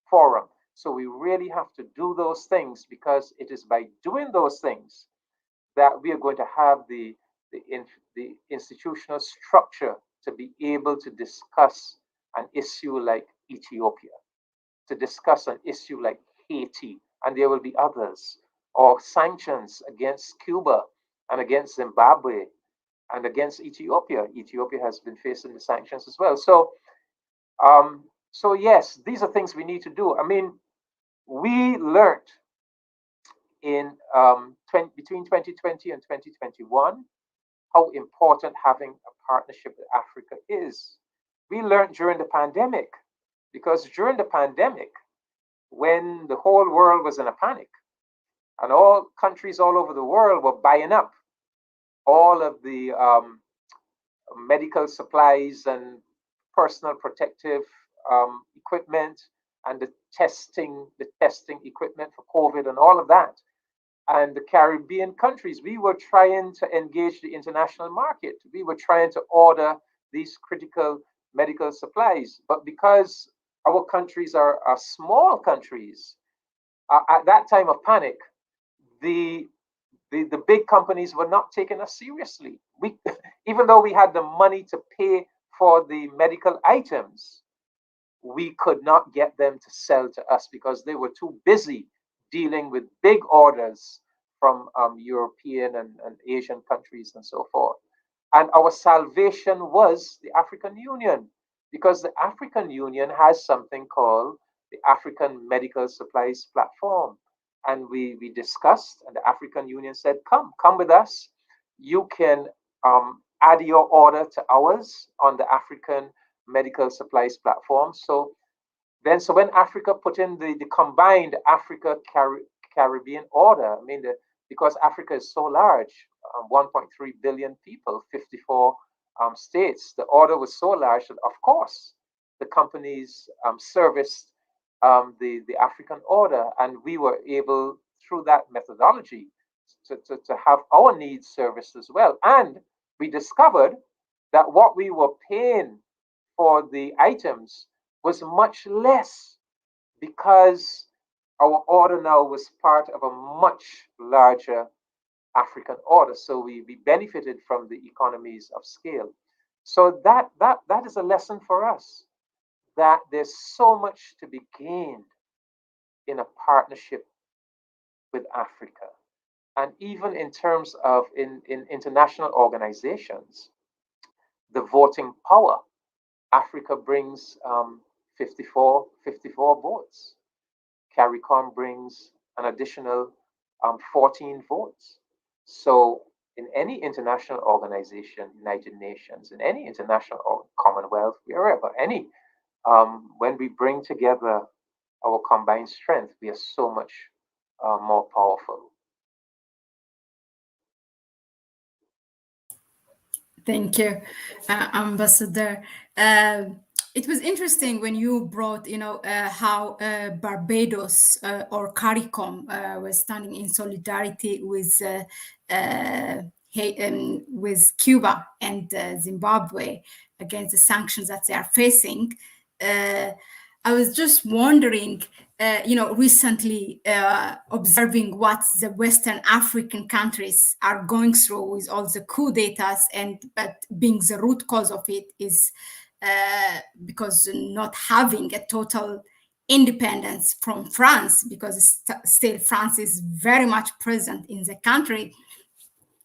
forum. So we really have to do those things, because it is by doing those things that we are going to have the institutional structure to be able to discuss an issue like Ethiopia, to discuss an issue like Haiti, and there will be others, or sanctions against Cuba and against Zimbabwe and against Ethiopia. Ethiopia has been facing the sanctions as well. So yes, these are things we need to do. I mean, we learned in between 2020 and 2021 how important having a partnership with Africa is. We learned during the pandemic, because during the pandemic, when the whole world was in a panic and all countries all over the world were buying up all of the medical supplies and personal protective equipment and the testing equipment for COVID and all of that. And the Caribbean countries, we were trying to engage the international market. We were trying to order these critical medical supplies. But because our countries are small countries, at that time of panic, the big companies were not taking us seriously. Even though we had the money to pay for the medical items, we could not get them to sell to us because they were too busy dealing with big orders from European and Asian countries and so forth. And our salvation was the African Union, because the African Union has something called the African Medical Supplies Platform. And we discussed, and the African Union said, come with us. You can add your order to ours on the African Medical Supplies Platform. So when Africa put in the combined Africa Caribbean order, I mean, because Africa is so large, 1.3 billion people, 54 states, the order was so large that, of course, the companies serviced the African order, and we were able, through that methodology, to have our needs serviced as well. And we discovered that what we were paying for the items was much less, because our order now was part of a much larger African order. So we benefited from the economies of scale. So that is a lesson for us, that there's so much to be gained in a partnership with Africa. And even in terms of in international organizations, the voting power, Africa brings 54 votes. CARICOM brings an additional 14 votes. So in any international organization, United Nations, in any international Commonwealth, wherever, when we bring together our combined strength, we are so much more powerful. Thank you, Ambassador. It was interesting when you brought, how Barbados or CARICOM was standing in solidarity with Cuba and Zimbabwe against the sanctions that they are facing. I was just wondering, recently observing what the Western African countries are going through with all the coup d'etats, but being the root cause of it is because not having a total independence from France, because still France is very much present in the country,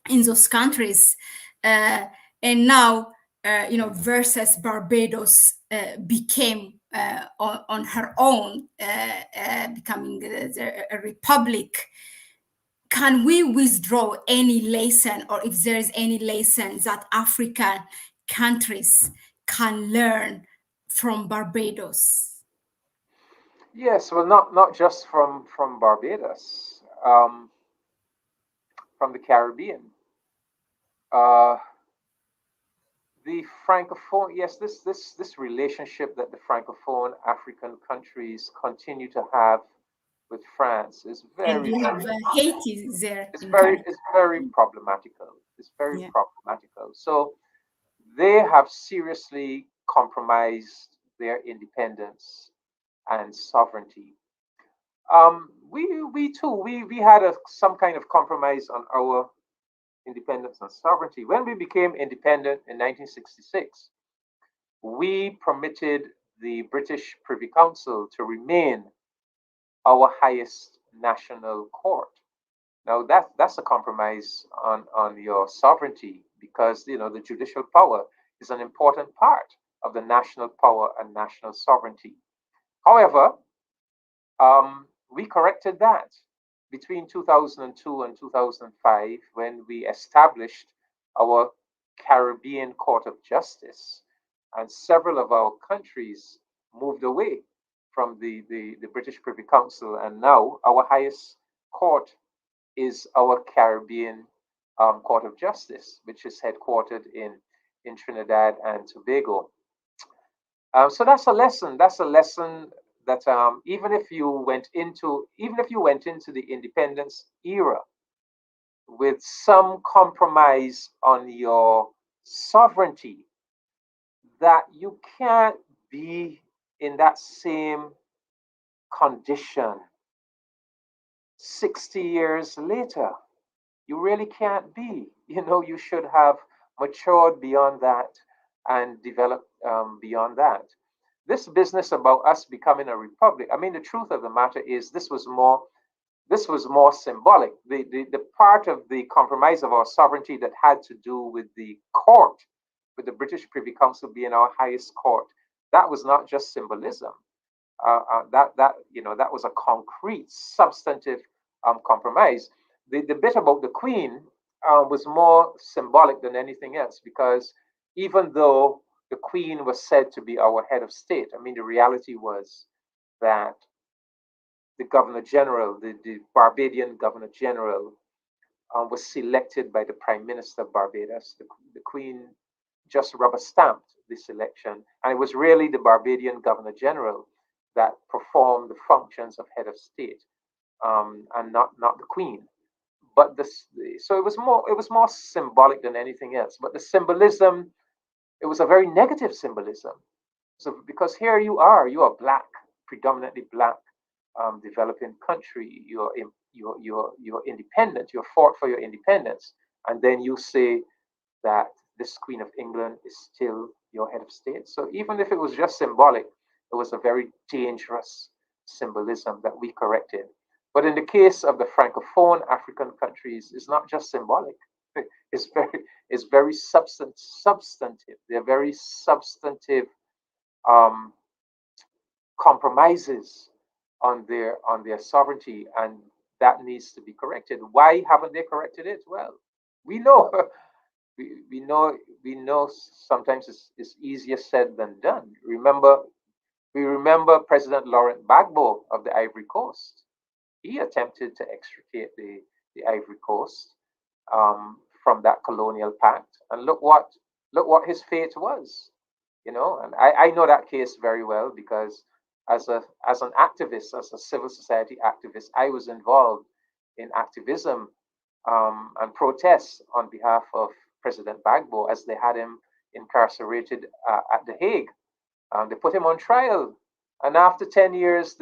in those countries, and now versus Barbados became on her own, becoming a republic. can we withdraw any lesson, or if there is any lesson that African countries can learn from Barbados? Yes, well, not just from Barbados, from the Caribbean. Uh, the Francophone, yes, this relationship that the Francophone African countries continue to have with France is And very, we have very, Haiti there it's in very, Caribbean. it's very problematical. It's very Yeah. problematical. So they have seriously compromised their independence and sovereignty. We too, we had some kind of compromise on our independence and sovereignty. When we became independent in 1966, we permitted the British Privy Council to remain our highest national court. Now that's a compromise on your sovereignty, because the judicial power is an important part of the national power and national sovereignty. However, we corrected that between 2002 and 2005 when we established our Caribbean Court of Justice, and several of our countries moved away from the British Privy Council, and now our highest court is our Caribbean Court of Justice, which is headquartered in Trinidad and Tobago. So that's a lesson. That's a lesson that even if you went into the independence era with some compromise on your sovereignty, that you can't be in that same condition 60 years later. You really can't be. You should have matured beyond that and developed beyond that. This business about us becoming a republic, I mean, the truth of the matter is this was more symbolic. The part of the compromise of our sovereignty that had to do with the court, with the British Privy Council being our highest court, that was not just symbolism. That was a concrete, substantive compromise. The bit about the Queen was more symbolic than anything else, because even though the Queen was said to be our head of state, I mean, the reality was that the Governor General, the Barbadian Governor General, was selected by the Prime Minister of Barbados. The Queen just rubber stamped this election, and it was really the Barbadian Governor General that performed the functions of head of state, and not the Queen. But so it was more symbolic than anything else. But the symbolism, it was a very negative symbolism. So because here you are black, predominantly black, developing country. You're independent. You're fought for your independence, and then you say that this Queen of England is still your head of state. So even if it was just symbolic, it was a very dangerous symbolism that we corrected. But in the case of the Francophone African countries, it's not just symbolic. It's very substantive. They're very substantive um, compromises on their sovereignty, and that needs to be corrected. Why haven't they corrected it? Well, we know we know sometimes it's easier said than done. We remember President Laurent Gbagbo of the Ivory Coast. He attempted to extricate the Ivory Coast from that colonial pact, and look what his fate was. And I know that case very well, because as an activist, as a civil society activist, I was involved in activism and protests on behalf of President Gbagbo as they had him incarcerated at The Hague. They put him on trial, and after 10 years,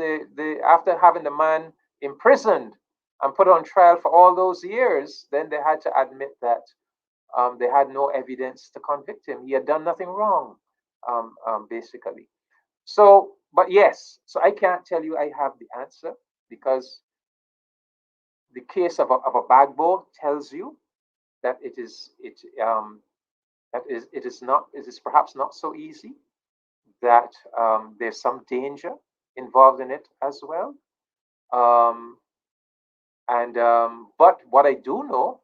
after having the man imprisoned and put on trial for all those years, then they had to admit that they had no evidence to convict him. He had done nothing wrong, basically. So, but yes, so I can't tell you I have the answer, because the case of a Bagbo tells you that it is perhaps not so easy, that there's some danger involved in it as well. Um, And but what I do know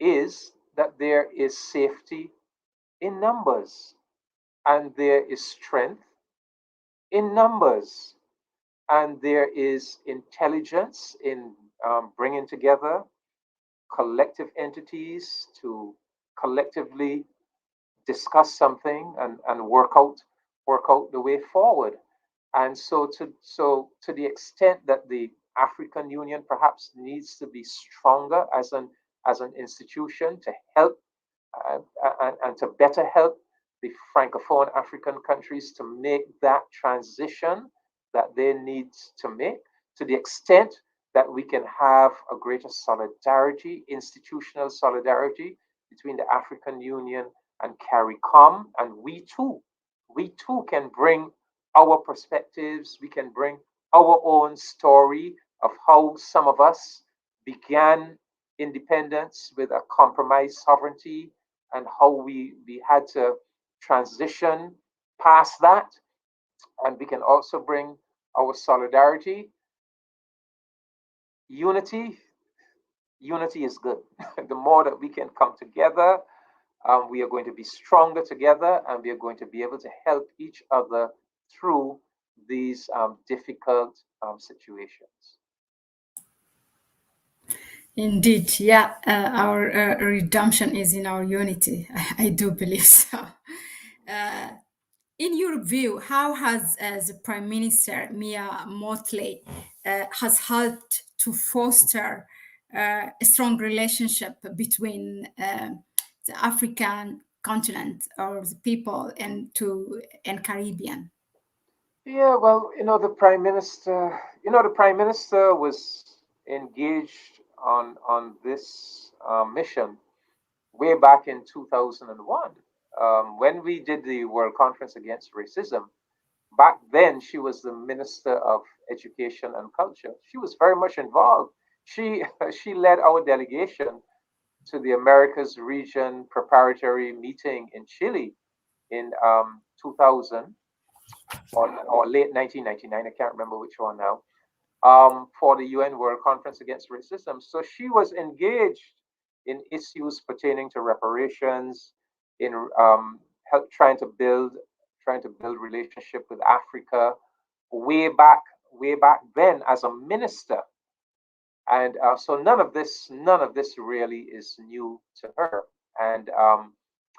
is that there is safety in numbers, and there is strength in numbers, and there is intelligence in bringing together collective entities to collectively discuss something and work out the way forward. And so to the extent that the African Union perhaps needs to be stronger as an institution to help uh, and to better help the francophone African countries to make that transition that they need to make, to the extent that we can have a greater solidarity, institutional solidarity between the African Union and CARICOM, and we too can bring our perspectives, we can bring our own story of how some of us began independence with a compromised sovereignty, and how we had to transition past that. And we can also bring our solidarity. Unity, unity is good. The more that we can come together, we are going to be stronger together, and we are going to be able to help each other through these difficult situations. Indeed, yeah, our redemption is in our unity. I do believe so. Uh, in your view, how has the Prime Minister Mia Mottley has helped to foster a strong relationship between the African continent or the people and Caribbean? Yeah, well, the Prime Minister was engaged on this mission way back in 2001, when we did the World Conference Against Racism. Back then, she was the Minister of Education and Culture. She was very much involved. She she led our delegation to the Americas region preparatory meeting in Chile in 2000, or late 1999. I can't remember which one now. For the UN World Conference Against Racism. So she was engaged in issues pertaining to reparations, in help, trying to build relationship with Africa way back then as a minister. And so none of this really is new to her. And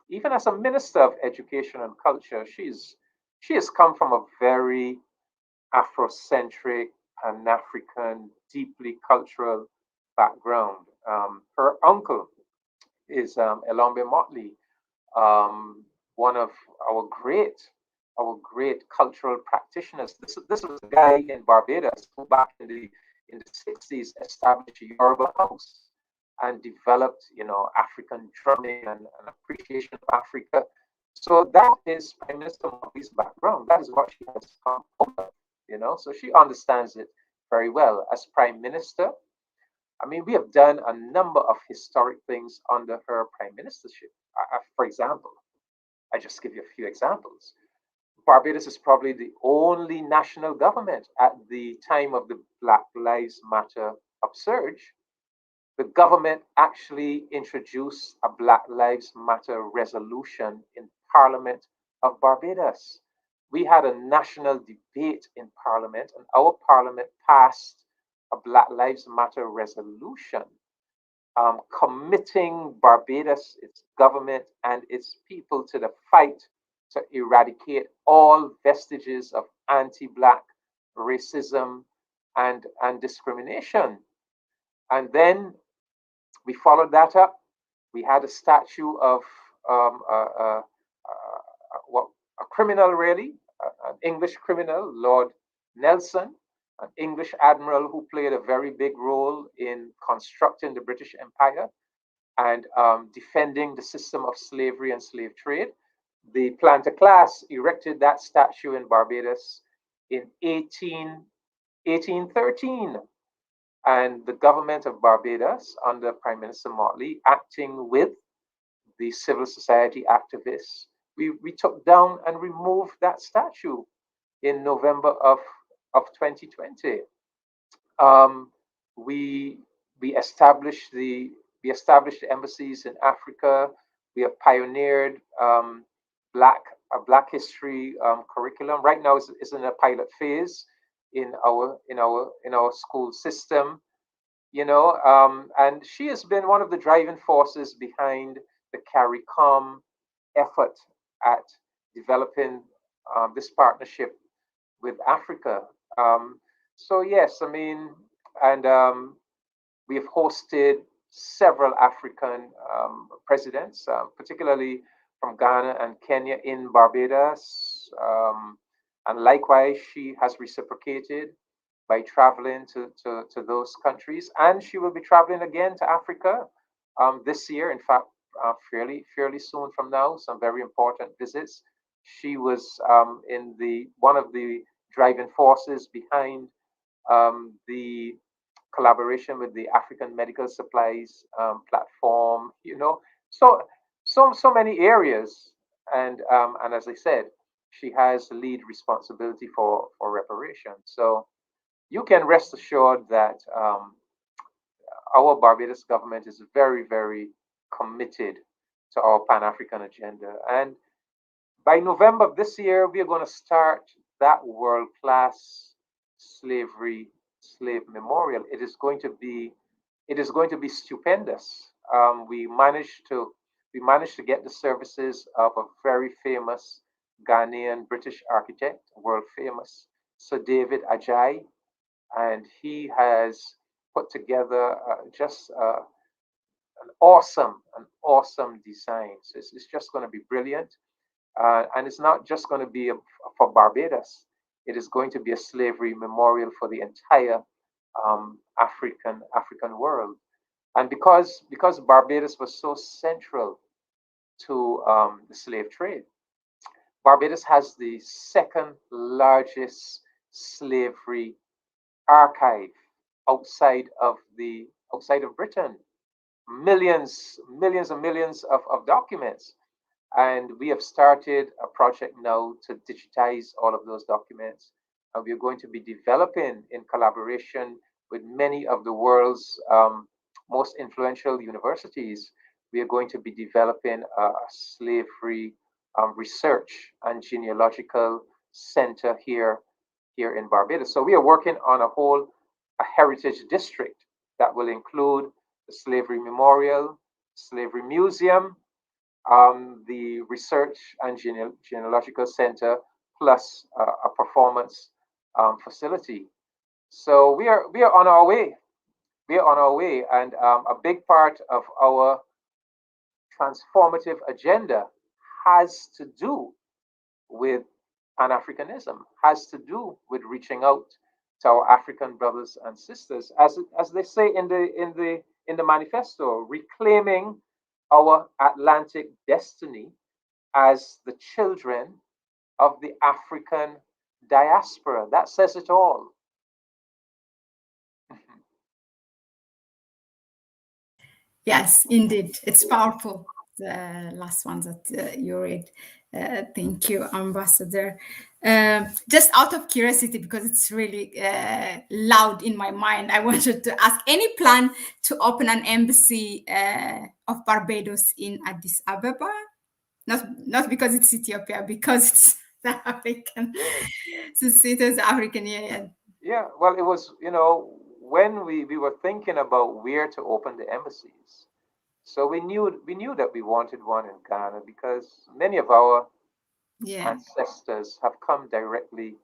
even as a minister of education and culture, she has come from a very Afrocentric, Pan African, deeply cultural background. Her uncle is Elombe Mottley, one of our great cultural practitioners. This was a guy in Barbados who back in the 60s established a Yoruba house and developed, African drumming and appreciation of Africa. So that is Prime Minister Mottley's background. That is what she has come out of, so she understands it very well. As Prime Minister, I mean, we have done a number of historic things under her prime ministership. For example, I just give you a few examples. Barbados is probably the only national government at the time of the Black Lives Matter upsurge. The government actually introduced a Black Lives Matter resolution in Parliament of Barbados. We had a national debate in Parliament, and our Parliament passed a Black Lives Matter resolution, committing Barbados, its government, and its people to the fight to eradicate all vestiges of anti-Black racism and discrimination. And then we followed that up. We had a statue of what a criminal, really, an English criminal, Lord Nelson, an English admiral who played a very big role in constructing the British Empire and defending the system of slavery and slave trade. The planter class erected that statue in Barbados in 1813. And the government of Barbados, under Prime Minister Mottley, acting with the civil society activists, we took down and removed that statue in November of 2020. We we established the embassies in Africa. We have pioneered black a Black history curriculum. Right now, it's in a pilot phase in our school system. And she has been one of the driving forces behind the CARICOM effort at developing this partnership with Africa. So yes, I mean, and we have hosted several African presidents, particularly from Ghana and Kenya in Barbados. And likewise, she has reciprocated by traveling to those countries. And she will be traveling again to Africa this year. In fact, fairly soon from now, some very important visits. She was in one of the driving forces behind the collaboration with the African Medical Supplies platform. So many areas, and as I said, she has lead responsibility for reparations. So you can rest assured that our Barbados government is very, very committed to our Pan African agenda. And by November of this year, we are going to start that world class slave memorial. It is going to be stupendous. We managed to get the services of a very famous Ghanaian British architect, world famous Sir David Ajay, and he has put together just an awesome design. So it's just going to be brilliant, and it's not just going to be for Barbados. It is going to be a slavery memorial for the entire African world. And because Barbados was so central to the slave trade, Barbados has the second largest slavery archive outside of Britain. Millions and millions of documents. And we have started a project now to digitize all of those documents. And we're going to be developing in collaboration with many of the world's most influential universities. We are going to be developing a slavery research and genealogical center here in Barbados. So we are working on a heritage district that will include the Slavery Memorial, Slavery Museum, the Research and Genealogical Center, plus a performance facility. So we are on our way. We are on our way, and a big part of our transformative agenda has to do with Pan Africanism, has to do with reaching out to our African brothers and sisters, as they say in the manifesto, reclaiming our Atlantic destiny as the children of the African diaspora. That says it all. Yes, indeed. It's powerful, the last one that you read. Thank you, Ambassador. Just out of curiosity, because it's really loud in my mind, I wanted to ask, any plan to open an embassy of Barbados in Addis Ababa? Not because it's Ethiopia, because it's the African, it's African Union. Yeah, well, it was, when we were thinking about where to open the embassies. So we knew that we wanted one in Ghana because many of our ancestors have come directly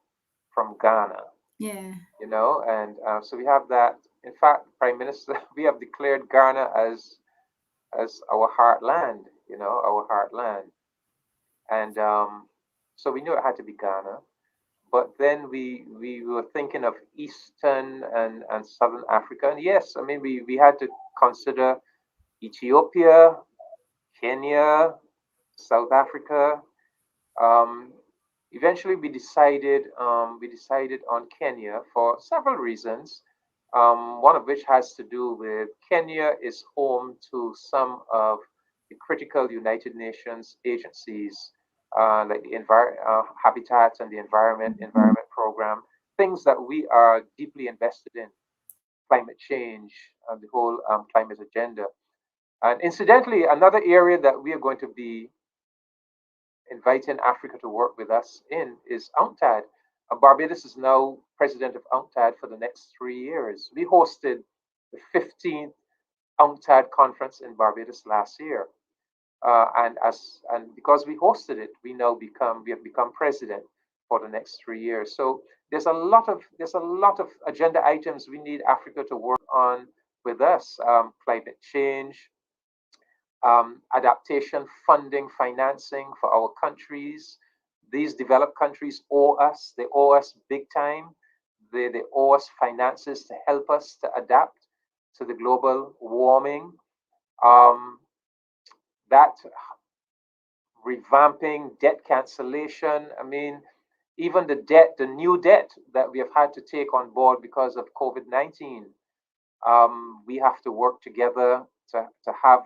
from Ghana. Yeah. And so we have that. In fact, Prime Minister, we have declared Ghana as our heartland. Our heartland, and so we knew it had to be Ghana. But then we were thinking of Eastern and Southern Africa, and yes, I mean we had to consider Ethiopia, Kenya, South Africa. Eventually, we decided on Kenya for several reasons. One of which has to do with Kenya is home to some of the critical United Nations agencies, like the Habitat and the Environment Program, things that we are deeply invested in. climate change and the whole climate agenda. And incidentally, another area that we are going to be inviting Africa to work with us in is UNCTAD. Barbados is now president of UNCTAD for the next 3 years. We hosted the 15th UNCTAD conference in Barbados last year. And because we hosted it, we have become president for the next 3 years. So there's a lot of agenda items we need Africa to work on with us: climate change, adaptation, funding, financing for our countries. These developed countries owe us. They owe us big time. They owe us finances to help us to adapt to the global warming. That revamping, debt cancellation. I mean, even the new debt that we have had to take on board because of COVID-19. We have to work together to have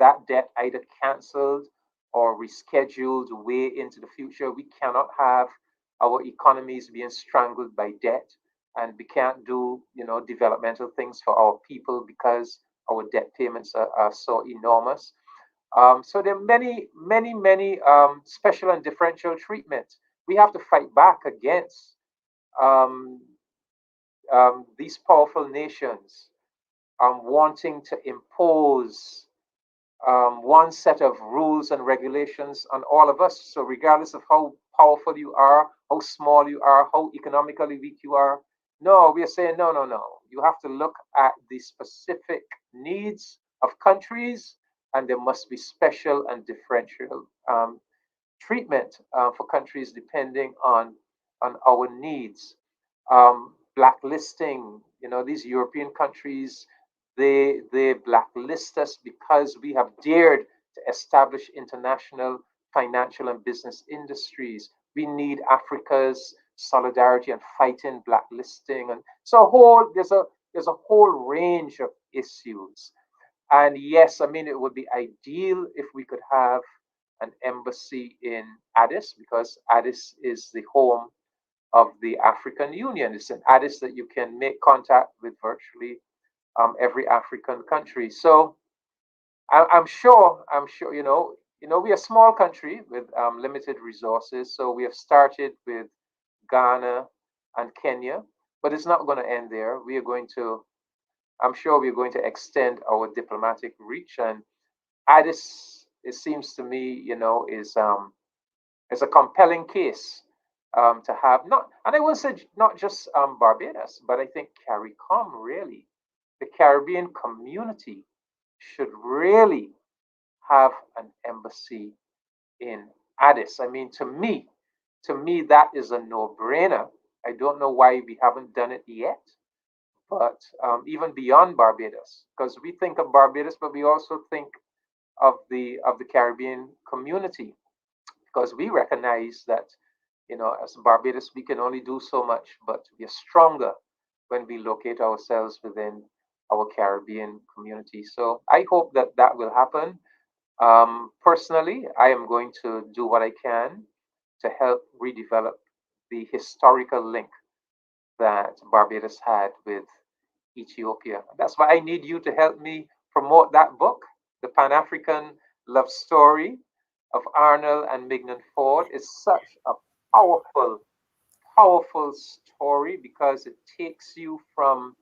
that debt either cancelled or rescheduled way into the future. We cannot have our economies being strangled by debt, and we can't do developmental things for our people because our debt payments are so enormous. So there are many special and differential treatments. We have to fight back against um, these powerful nations wanting to impose one set of rules and regulations on all of us. So regardless of how powerful you are, how small you are, how economically weak you are, no, we are saying no, no, no. You have to look at the specific needs of countries, and there must be special and differential treatment for countries depending on our needs. Blacklisting, these European countries, they blacklist us because we have dared to establish international financial and business industries. We need Africa's solidarity and fighting blacklisting, and so there's a whole range of issues. And yes, I mean, it would be ideal if we could have an embassy in Addis, because Addis is the home of the African Union. It's in Addis that you can make contact with virtually every African country. So I'm sure, we're a small country with limited resources. So we have started with Ghana and Kenya, but it's not going to end there. I'm sure we're going to extend our diplomatic reach. And Addis, it seems to me, is a compelling case to have not, and I will say not just Barbados, but I think CARICOM really, the Caribbean community should really have an embassy in Addis. I mean, to me, that is a no-brainer. I don't know why we haven't done it yet, but even beyond Barbados, because we think of Barbados, but we also think of the Caribbean community, because we recognize that as Barbados we can only do so much, but we are stronger when we locate ourselves within our Caribbean community. So I hope that that will happen. Personally, I am going to do what I can to help redevelop the historical link that Barbados had with Ethiopia. That's why I need you to help me promote that book, The Pan African Love Story of Arnold and Mignon Ford. Is such a powerful, powerful story because it takes you from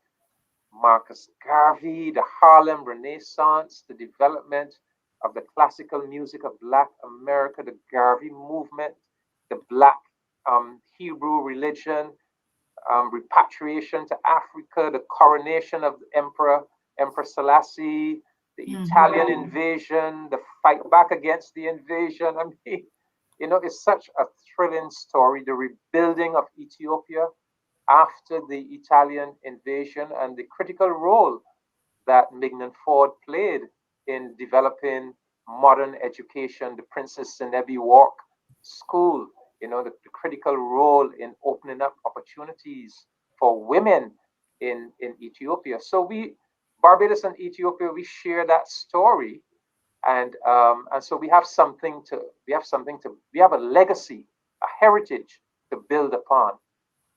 Marcus Garvey, the Harlem Renaissance, the development of the classical music of Black America, the Garvey movement, the Black Hebrew religion, repatriation to Africa, the coronation of the Emperor Selassie, the Italian invasion, the fight back against the invasion. I mean, it's such a thrilling story. The rebuilding of Ethiopia after the Italian invasion, and the critical role that Mignon Ford played in developing modern education, the Princess Zenebi Walk School, the critical role in opening up opportunities for women in Ethiopia. So Barbados and Ethiopia, we share that story, and so we have a legacy, a heritage to build upon.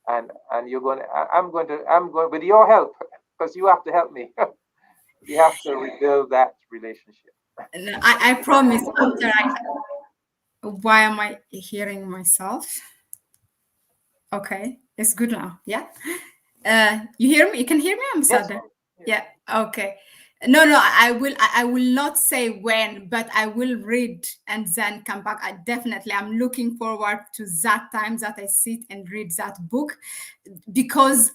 And I'm going with your help, because you have to help me. We have to rebuild that relationship. I promise. Why am I hearing myself? Okay, it's good now. Yeah. You hear me? You can hear me, Ambassador? Yes. Yeah. Okay. No, I will not say when, but I will read and then come back. I'm looking forward to that time that I sit and read that book, because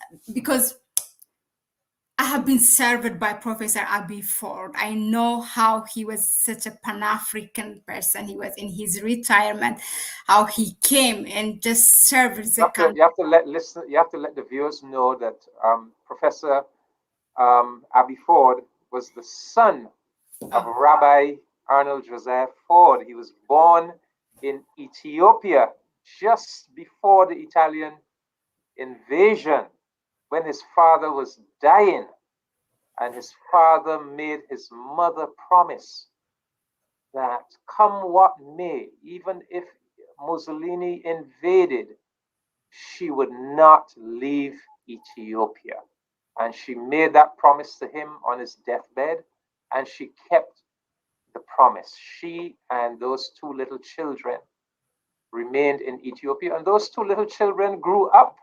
I have been served by Professor Abiy Ford. I know how he was such a Pan-African person. He was in his retirement, how he came and just served the country. You have to let the viewers know that Professor Abiy Ford was the son of Rabbi Arnold Joseph Ford. He was born in Ethiopia just before the Italian invasion, when his father was dying, and his father made his mother promise that come what may, even if Mussolini invaded, she would not leave Ethiopia. And she made that promise to him on his deathbed, and she kept the promise. She and those two little children remained in Ethiopia, and those two little children grew up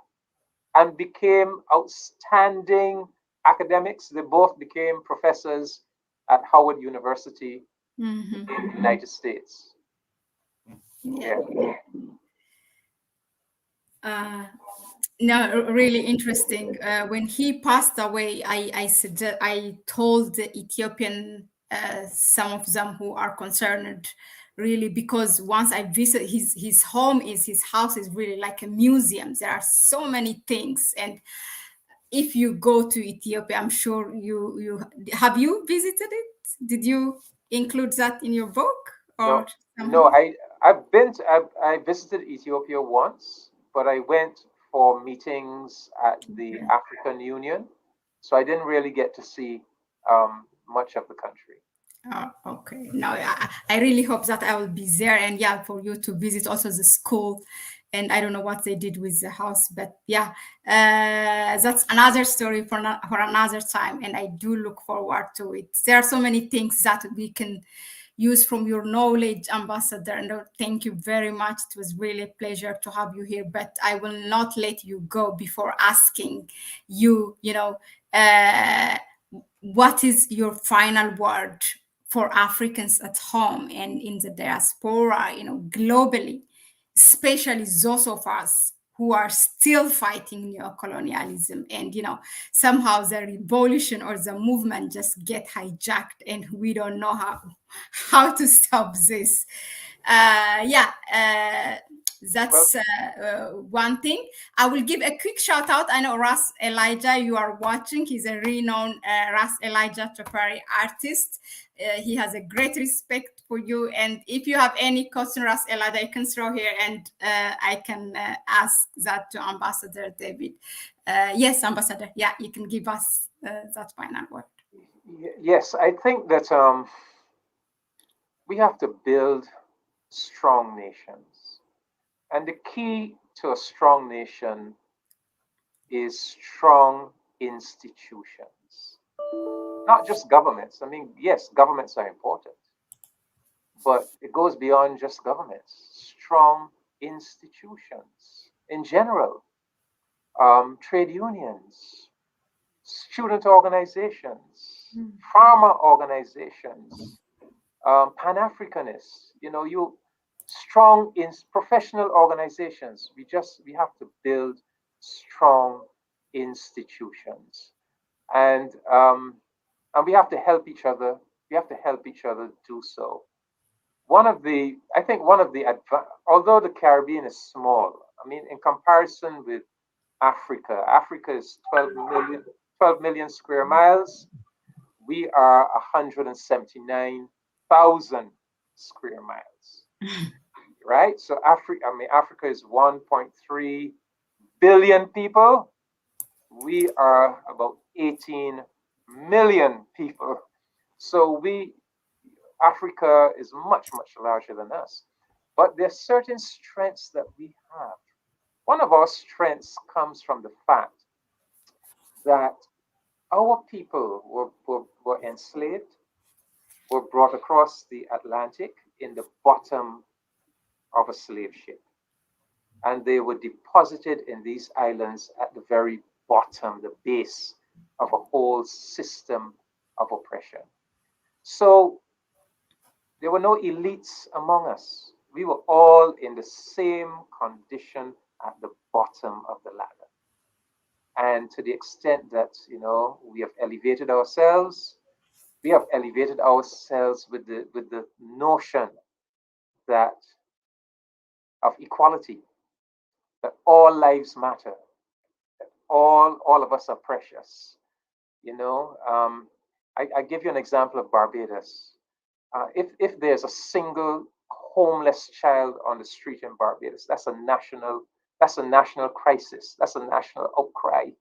and became outstanding academics. They both became professors at Howard University in the United States. Yeah. No, really interesting. When he passed away, I told the Ethiopian, some of them who are concerned, really, because once I visit his house is really like a museum. There are so many things, and if you go to Ethiopia, I'm sure you have you visited it? Did you include that in your book? Or no, I visited Ethiopia once, but I went for meetings at the African Union, so I didn't really get to see much of the country. Oh, okay. No, I really hope that I will be there, and yeah, for you to visit also the school. And I don't know what they did with the house, but yeah, that's another story for another time. And I do look forward to it. There are so many things that we can use from your knowledge, Ambassador. And thank you very much. It was really a pleasure to have you here. But I will not let you go before asking you, what is your final word for Africans at home and in the diaspora, globally, especially those of us who are still fighting neocolonialism, and somehow the revolution or the movement just get hijacked and we don't know how to stop this. That's one thing. I will give a quick shout out. I know Ras Elijah, you are watching. He's a renowned Ras Elijah Trapari artist. He has a great respect for you. And if you have any question, Ras Elijah, you can throw here and I can ask that to Ambassador David. Yes, Ambassador. Yeah, you can give us that final word. Yes, I think that we have to build strong nations. And the key to a strong nation is strong institutions, not just governments. I mean, yes, governments are important, but it goes beyond just governments. Strong institutions in general, trade unions, student organizations, farmer organizations, Pan Africanists. Strong in professional organizations. We have to build strong institutions, and we have to help each other. We have to help each other do so. Although the Caribbean is small, I mean, in comparison with Africa, Africa is 12 million square miles. We are 179,000 square miles. Right? So Africa is 1.3 billion people. We are about 18 million people. So Africa is much, much larger than us. But there are certain strengths that we have. One of our strengths comes from the fact that our people were enslaved, were brought across the Atlantic in the bottom of a slave ship. And they were deposited in these islands at the very bottom, the base of a whole system of oppression. So there were no elites among us. We were all in the same condition at the bottom of the ladder. And to the extent that, we have elevated ourselves, with the notion that of equality, that all lives matter, that all of us are precious. I give you an example of Barbados. If there's a single homeless child on the street in Barbados, that's a national crisis. That's a national outcry,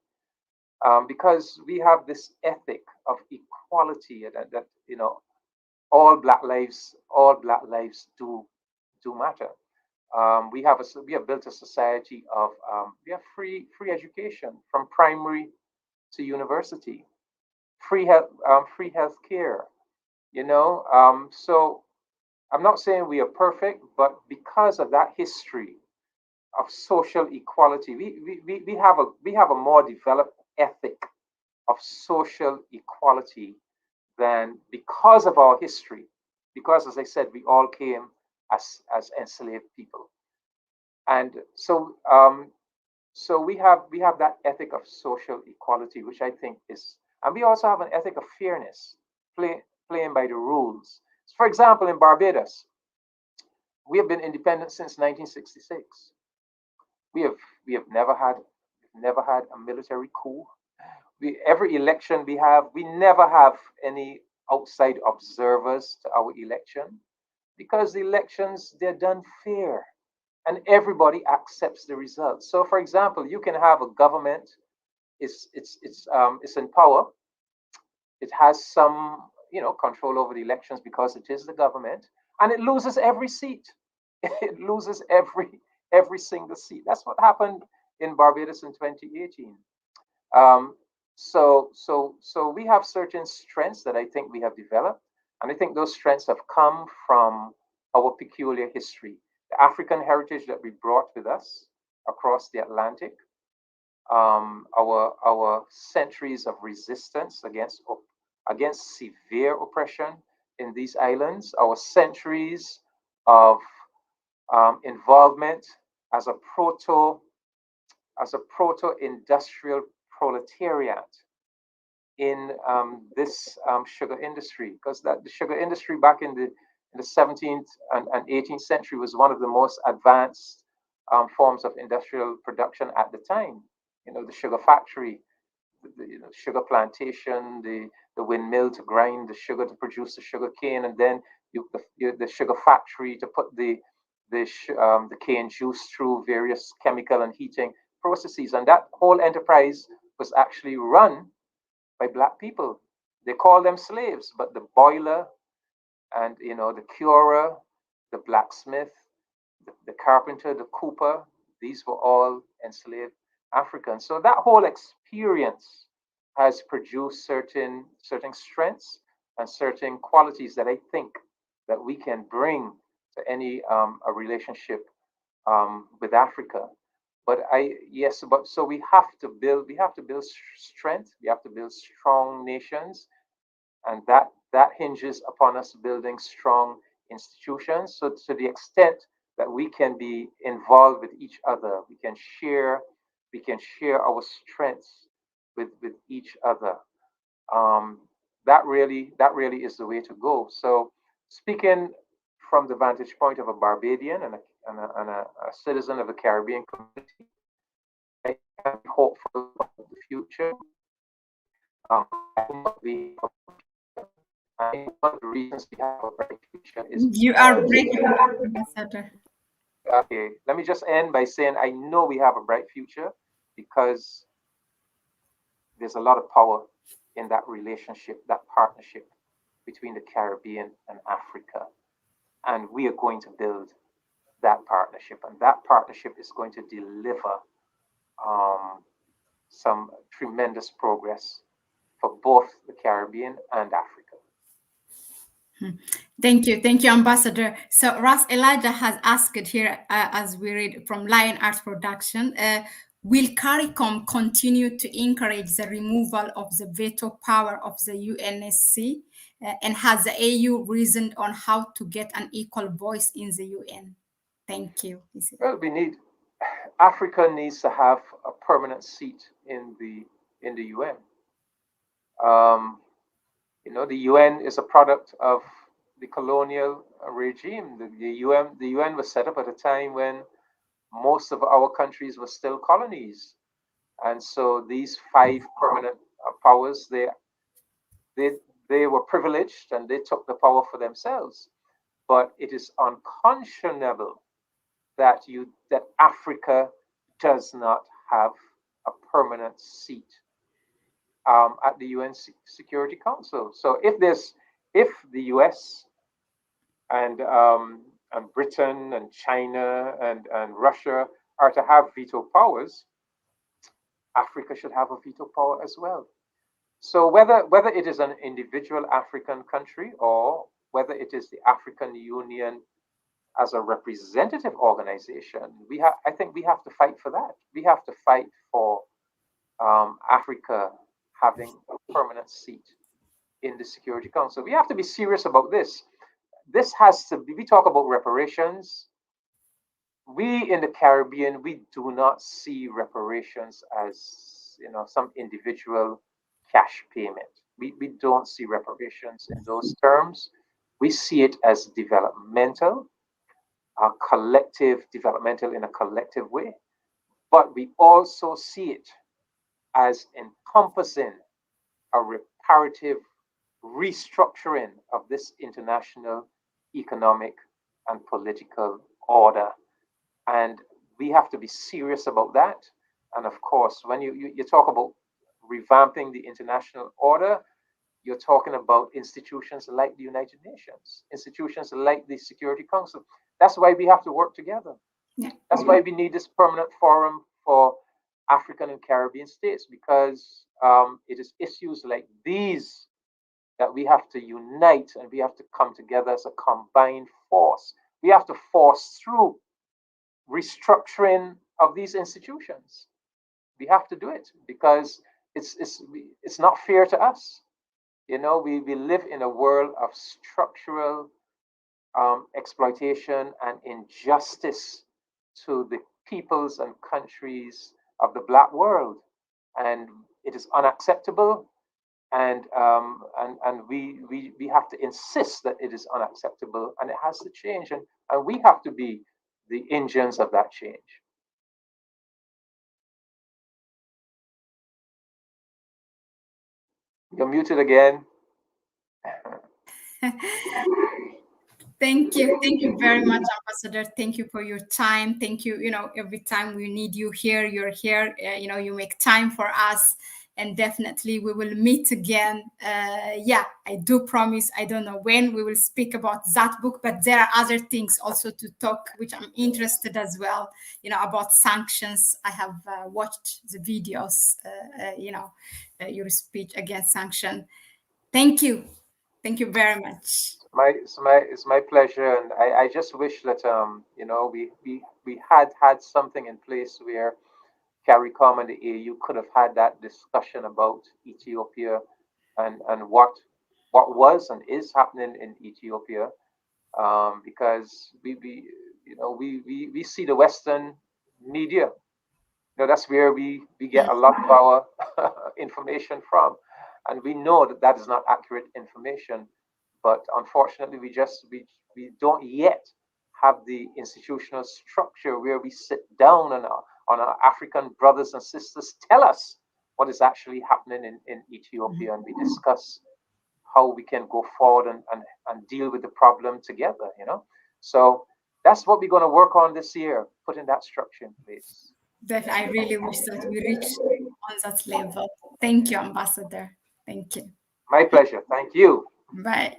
because we have this ethic of equality that all black lives do matter. We have built a society of we have free education from primary to university, free health care. So I'm not saying we are perfect, but because of that history of social equality, we have a more developed ethic of social equality than, because of our history, because, as I said, we all came as enslaved people. And so we have that ethic of social equality, which I think is, and we also have an ethic of fairness, playing by the rules. For example, in Barbados, we have been independent since 1966. We have never had a military coup. Every election we never have any outside observers to our election, because the elections, they're done fair and everybody accepts the results. So, for example, you can have a government, it's in power, it has some control over the elections because it is the government, and it loses every seat. It loses every single seat. That's what happened in Barbados in 2018. So we have certain strengths that I think we have developed, and I think those strengths have come from our peculiar history, the African heritage that we brought with us across the Atlantic, our centuries of resistance against severe oppression in these islands, our centuries of involvement as a proto-industrial proletariat in this sugar industry, because the sugar industry back in the 17th and 18th century was one of the most advanced forms of industrial production at the time. The sugar factory, the sugar plantation, the windmill to grind the sugar to produce the sugar cane, and then the sugar factory to put the cane juice through various chemical and heating processes. And that whole enterprise was actually run by black people. They call them slaves, but the boiler and the curer, the blacksmith, the carpenter, the cooper, these were all enslaved Africans. So that whole experience has produced certain strengths and certain qualities that I think that we can bring to any a relationship with Africa. But so we have to build strength. We have to build strong nations, and that hinges upon us building strong institutions. So to the extent that we can be involved with each other, we can share our strengths with each other. That really is the way to go. So, speaking from the vantage point of a Barbadian and a citizen of the Caribbean community, I am hopeful about the future. I think one of the reasons we have a bright future is you are breaking up, Ambassador. Okay, let me just end by saying I know we have a bright future because there's a lot of power in that relationship, that partnership between the Caribbean and Africa. And we are going to build that partnership. And that partnership is going to deliver some tremendous progress for both the Caribbean and Africa. Thank you, Ambassador. So Ras Elijah has asked here, as we read from Lion Arts Production, will CARICOM continue to encourage the removal of the veto power of the UNSC? And has the AU reasoned on how to get an equal voice in the UN? Thank you. Well, Africa needs to have a permanent seat in the UN. The UN is a product of the colonial regime. The UN was set up at a time when most of our countries were still colonies, and so these 5 permanent powers, they were privileged and they took the power for themselves. But it is unconscionable that Africa does not have a permanent seat at the UN Security Council. So if the US and Britain and China and Russia are to have veto powers, Africa should have a veto power as well. So whether it is an individual African country or whether it is the African Union as a representative organization, I think we have to fight for that. We have to fight for Africa having a permanent seat in the Security Council. We have to be serious about this. This has to be, we talk about reparations. We in the Caribbean, we do not see reparations as some individual cash payment. We don't see reparations in those terms. We see it as developmental, developmental in a collective way. But we also see it as encompassing a reparative restructuring of this international economic and political order. And we have to be serious about that. And of course, when you talk about revamping the international order, you're talking about institutions like the United Nations, institutions like the Security Council. That's why we have to work together. Yeah. That's why we need this permanent forum for African and Caribbean states, because it is issues like these that we have to unite and we have to come together as a combined force. We have to force through restructuring of these institutions. We have to do it because it's not fair to us. We live in a world of structural exploitation and injustice to the peoples and countries of the Black world, and it is unacceptable. And we have to insist that it is unacceptable and it has to change, and we have to be the engines of that change. You're muted again. Thank you very much, Ambassador. Thank you for your time. Thank you. Every time we need you here, you're here. You make time for us, and definitely we will meet again. I do promise. I don't know when we will speak about that book, but there are other things also to talk, which I'm interested as well. About sanctions. I have watched the videos. Your speech against sanction. Thank you. Thank you very much. It's my pleasure, and I just wish that we had something in place where CARICOM and the AU could have had that discussion about Ethiopia and what was and is happening in Ethiopia, because we see the Western media. That's where we get a lot of our information from, and we know that is not accurate information. But unfortunately, we don't yet have the institutional structure where we sit down and our African brothers and sisters tell us what is actually happening in Ethiopia, and we discuss how we can go forward and deal with the problem together. So that's what we're going to work on this year, putting that structure in place. That I really wish that we reach on that level. Thank you, Ambassador. Thank you. My pleasure. Thank you. Bye.